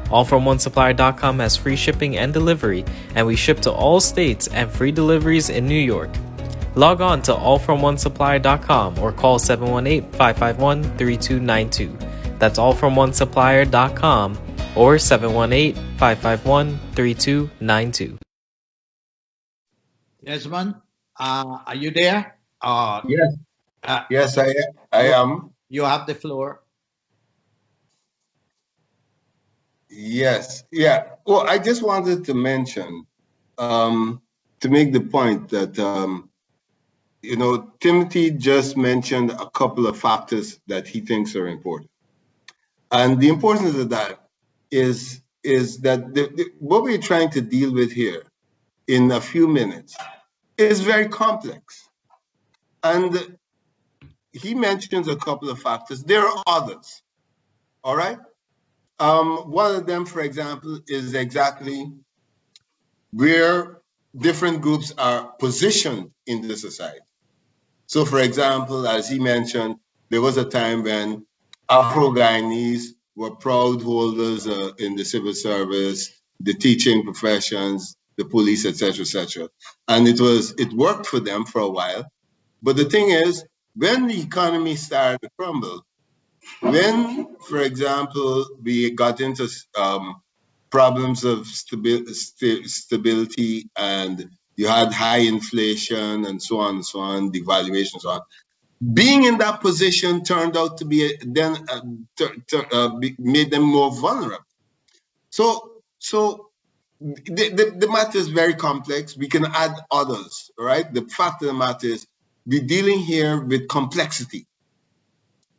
AllFromOneSupplier.com has free shipping and delivery, and we ship to all states and free deliveries in New York. Log on to allfromonesupplier.com or call 718-551-3292. That's allfromonesupplier.com or 718-551-3292. Desmond, are you there? Yes, yes, I am. You have the floor. Yes, yeah. Well, I just wanted to mention, to make the point that, Timothy just mentioned a couple of factors that he thinks are important. And the importance of that is that what we're trying to deal with here in a few minutes is very complex. And he mentions a couple of factors. There are others, all right? One of them, for example, is exactly where different groups are positioned in the society. So, for example, as he mentioned, there was a time when Afro-Guyanese were proud holders in the civil service, the teaching professions, the police, etc., etc. And it worked for them for a while. But the thing is, when the economy started to crumble, when, for example, we got into problems of stability and you had high inflation and so on, devaluation and so on, being in that position turned out to be made them more vulnerable. So the matter is very complex. We can add others, right? The fact of the matter is we're dealing here with complexity.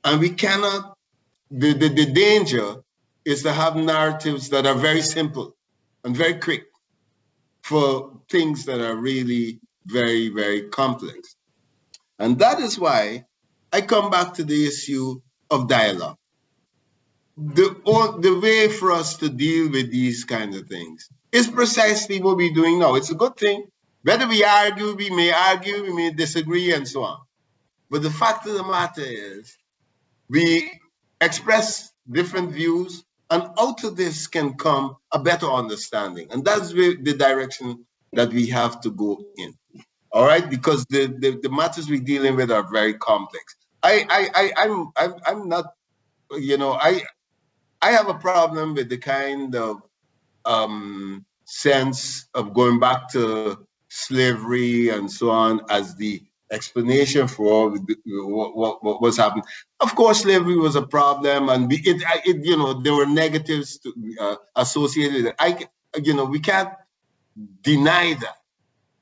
And we cannot, the danger is to have narratives that are very simple and very quick for things that are really very, very complex. And that is why I come back to the issue of dialogue. The way for us to deal with these kinds of things is precisely what we're doing now. It's a good thing. Whether we may disagree, and so on. But the fact of the matter is, we express different views, and out of this can come a better understanding. And that's the direction that we have to go in. All right, because the matters we're dealing with are very complex. I'm not, I have a problem with the kind of sense of going back to slavery and so on as the explanation for what was happening. Of course, slavery was a problem, and there were negatives associated with it. We can't deny that.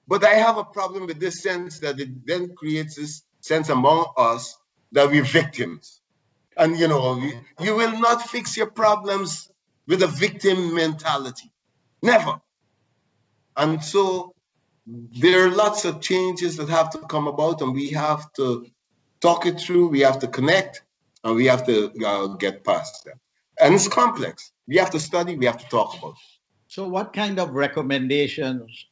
But I have a problem with this sense that it then creates this sense among us that we're victims. And, you will not fix your problems with a victim mentality. Never. And so there are lots of changes that have to come about, and we have to talk it through, we have to connect, and we have to get past them. And it's complex. We have to study, we have to talk about it. So, what kind of recommendations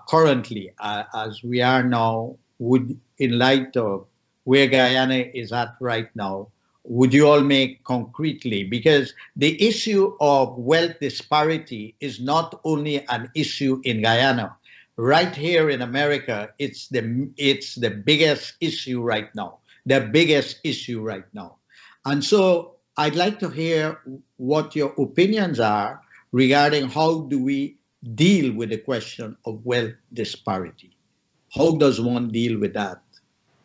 currently, as we are now, would, in light of where Guyana is at right now, would you all make concretely? Because the issue of wealth disparity is not only an issue in Guyana. Right here in America, it's the biggest issue right now. The biggest issue right now. And so I'd like to hear what your opinions are regarding how do we deal with the question of wealth disparity. How does one deal with that?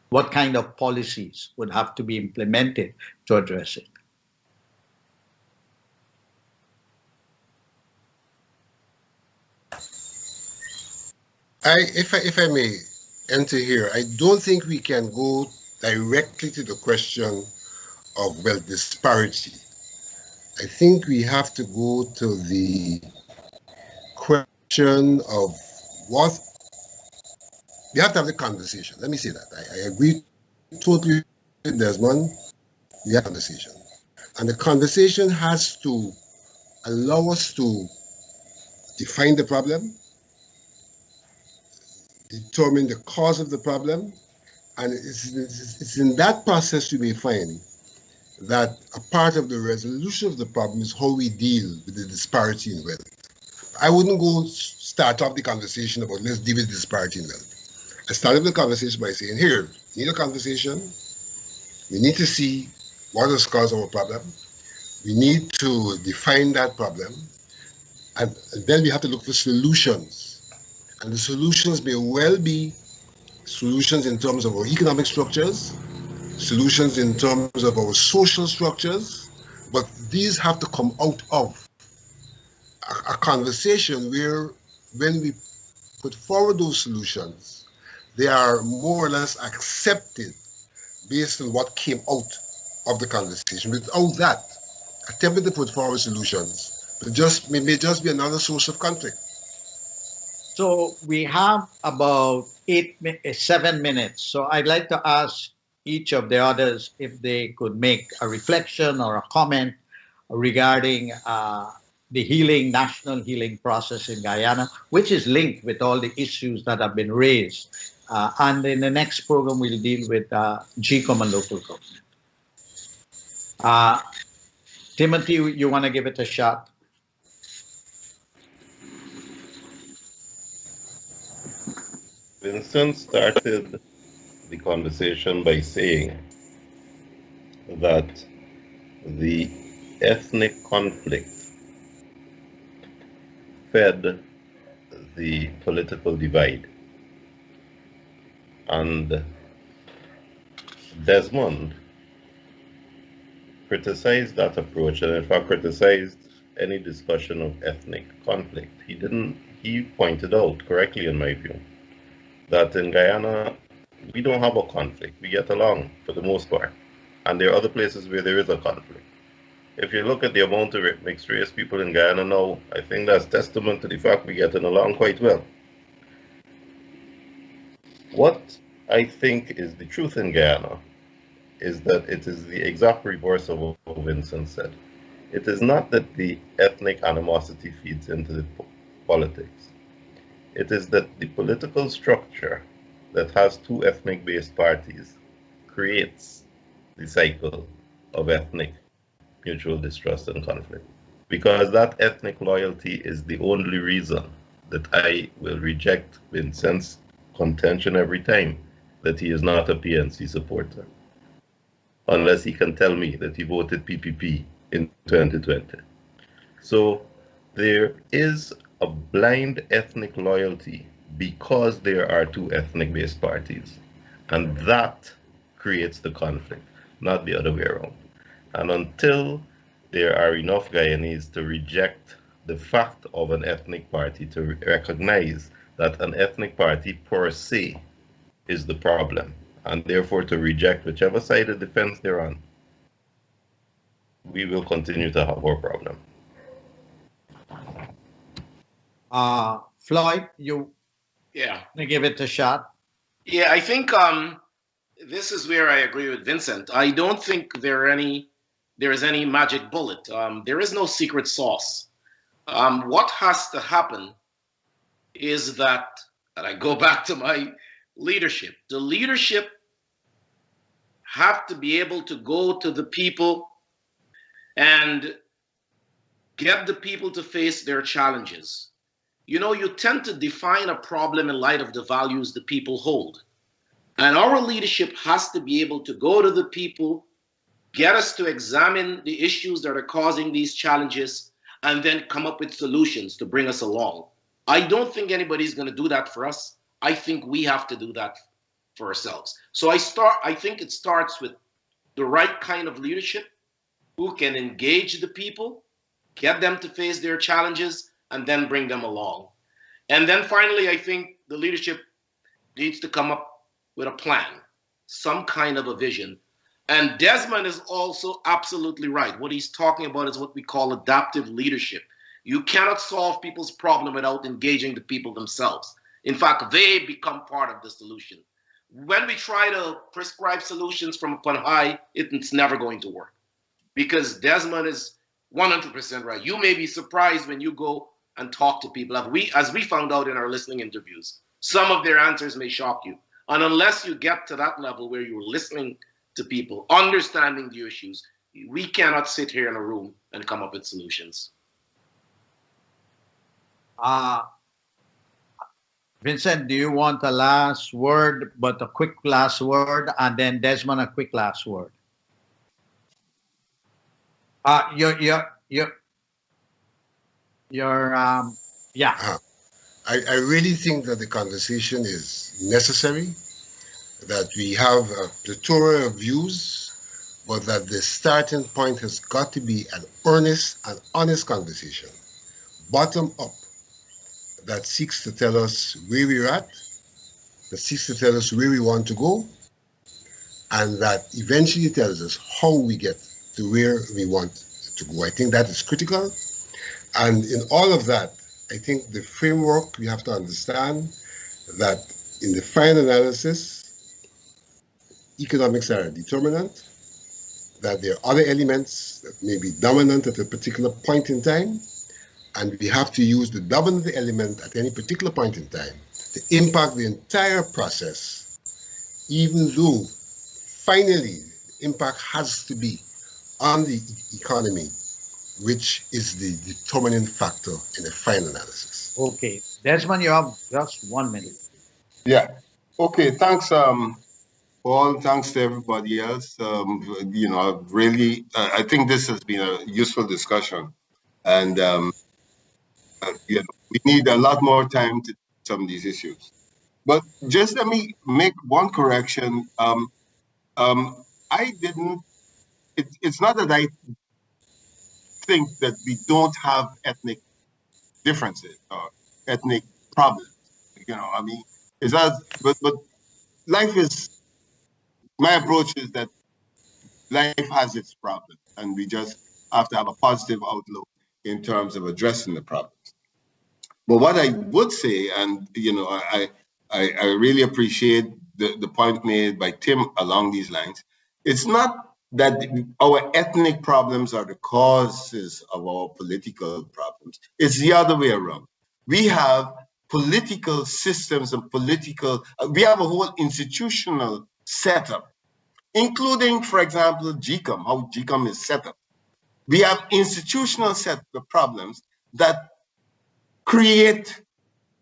What kind of policies would have to be implemented to address it? If I may enter here, I don't think we can go directly to the question of wealth disparity. I think we have to go to the question of what we have to have the conversation. Let me say that. I agree totally with Desmond. We have a conversation. And the conversation has to allow us to define the problem, determine the cause of the problem, and it's in that process you may find that a part of the resolution of the problem is how we deal with the disparity in wealth. I wouldn't go start off the conversation about let's deal with disparity in wealth. I started the conversation by saying, here, we need a conversation. We need to see what has caused our problem. We need to define that problem. And then we have to look for solutions. And the solutions may well be solutions in terms of our economic structures, solutions in terms of our social structures, but these have to come out of a conversation where when we put forward those solutions, they are more or less accepted based on what came out of the conversation. Without that, attempting to put forward solutions may just be another source of conflict. So we have about 7 minutes. So I'd like to ask each of the others if they could make a reflection or a comment regarding the national healing process in Guyana, which is linked with all the issues that have been raised. And in the next program, we'll deal with GECOM and local government. Timothy, you want to give it a shot? Vincent started the conversation by saying that the ethnic conflict fed the political divide. And Desmond criticized that approach, and in fact criticized any discussion of ethnic conflict. He pointed out, correctly in my view, that in Guyana, we don't have a conflict. We get along for the most part. And there are other places where there is a conflict. If you look at the amount of mixed race people in Guyana now, I think that's testament to the fact we're getting along quite well. What I think is the truth in Guyana is that it is the exact reverse of what Vincent said. It is not that the ethnic animosity feeds into the politics. It is that the political structure that has two ethnic-based parties creates the cycle of ethnic mutual distrust and conflict. Because that ethnic loyalty is the only reason that I will reject Vincent's contention every time that he is not a PNC supporter, unless he can tell me that he voted PPP in 2020. So there is a blind ethnic loyalty because there are two ethnic-based parties, and that creates the conflict, not the other way around. And until there are enough Guyanese to reject the fact of an ethnic party, to recognize that an ethnic party per se is the problem, and therefore to reject whichever side of the fence they're on, we will continue to have our problem. Floyd, you Yeah. To give it a shot. Yeah, I think this is where I agree with Vincent. I don't think there is any magic bullet. There is no secret sauce. What has to happen is that, and I go back to my leadership. The leadership have to be able to go to the people and get the people to face their challenges. You know, you tend to define a problem in light of the values the people hold. And our leadership has to be able to go to the people, get us to examine the issues that are causing these challenges, and then come up with solutions to bring us along. I don't think anybody's going to do that for us. I think we have to do that for ourselves. So I think it starts with the right kind of leadership who can engage the people, get them to face their challenges, and then bring them along. And then finally, I think the leadership needs to come up with a plan, some kind of a vision. And Desmond is also absolutely right. What he's talking about is what we call adaptive leadership. You cannot solve people's problem without engaging the people themselves. In fact, they become part of the solution. When we try to prescribe solutions from up on high, it's never going to work, because Desmond is 100% right. You may be surprised when you go and talk to people. As we found out in our listening interviews, some of their answers may shock you. And unless you get to that level where you're listening to people, understanding the issues, we cannot sit here in a room and come up with solutions. Vincent, do you want a last word, but a quick last word, and then Desmond a quick last word? Yeah. I really think that the conversation is necessary, that we have a plethora of views, but that the starting point has got to be an earnest and honest conversation, bottom up, that seeks to tell us where we're at, that seeks to tell us where we want to go, and that eventually tells us how we get to where we want to go. I think that is critical. And in all of that, I think the framework, we have to understand that in the final analysis, economics are a determinant, that there are other elements that may be dominant at a particular point in time, and we have to use the dominant element at any particular point in time to impact the entire process, even though finally the impact has to be on the economy, which is the determining factor in the final analysis. Okay. Desmond, you have just 1 minute. Yeah. Okay. Thanks, Paul. Thanks to everybody else. Really, I think this has been a useful discussion, and we need a lot more time to some of these issues. But just let me make one correction. I didn't. It's not that I think that we don't have ethnic differences or ethnic problems. It's not. But life is. My approach is that life has its problems, and we just have to have a positive outlook in terms of addressing the problems. But what I would say, and I really appreciate the point made by Tim along these lines. It's not that our ethnic problems are the causes of our political problems. It's the other way around. We have political systems and we have a whole institutional setup, including, for example, GECOM, how GECOM is set up. We have institutional set of problems that create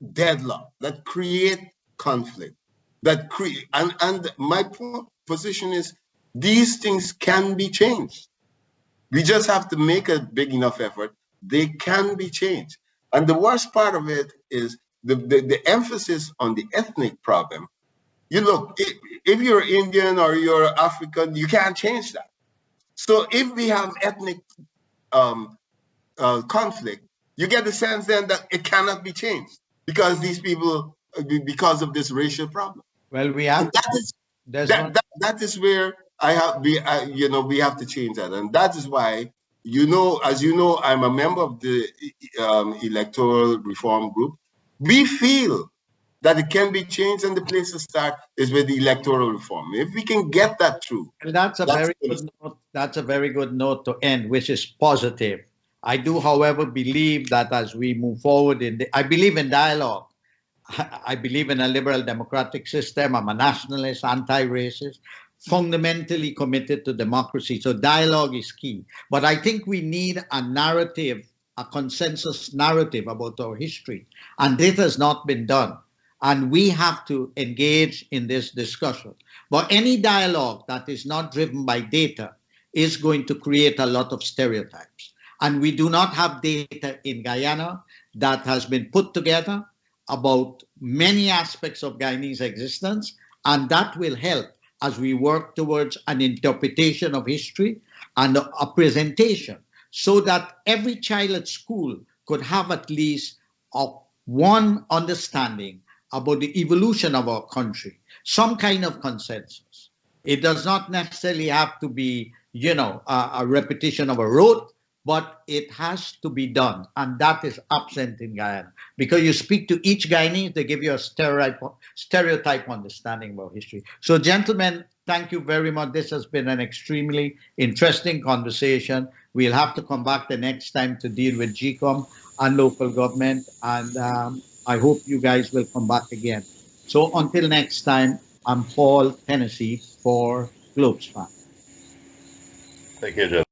deadlock, that create conflict, and my position is these things can be changed. We just have to make a big enough effort. They can be changed. And the worst part of it is the emphasis on the ethnic problem. You look, if you're Indian or you're African, you can't change that. So if we have ethnic conflict, you get the sense then that it cannot be changed because these people, because of this racial problem. Well, we have that is where we have to change that, and that is why as you know, I'm a member of the electoral reform group. We feel that it can be changed, and the place to start is with the electoral reform. If we can get that through, And that's a very good note. That's a very good note to end, which is positive. I do, however, believe that as we move forward I believe in dialogue. I believe in a liberal democratic system. I'm a nationalist, anti-racist, fundamentally committed to democracy. So dialogue is key. But I think we need a narrative, a consensus narrative about our history. And this has not been done. And we have to engage in this discussion. But any dialogue that is not driven by data is going to create a lot of stereotypes. And we do not have data in Guyana that has been put together about many aspects of Guyanese existence, and that will help as we work towards an interpretation of history and a presentation so that every child at school could have at least one understanding about the evolution of our country, some kind of consensus. It does not necessarily have to be, a repetition of a rote, but it has to be done, and that is absent in Guyana. Because you speak to each Guyanese, they give you a stereotype understanding about history. So, gentlemen, thank you very much. This has been an extremely interesting conversation. We'll have to come back the next time to deal with GECOM and local government, and I hope you guys will come back again. So, until next time, I'm Paul Tennessee for Globespan. Thank you, Jeff.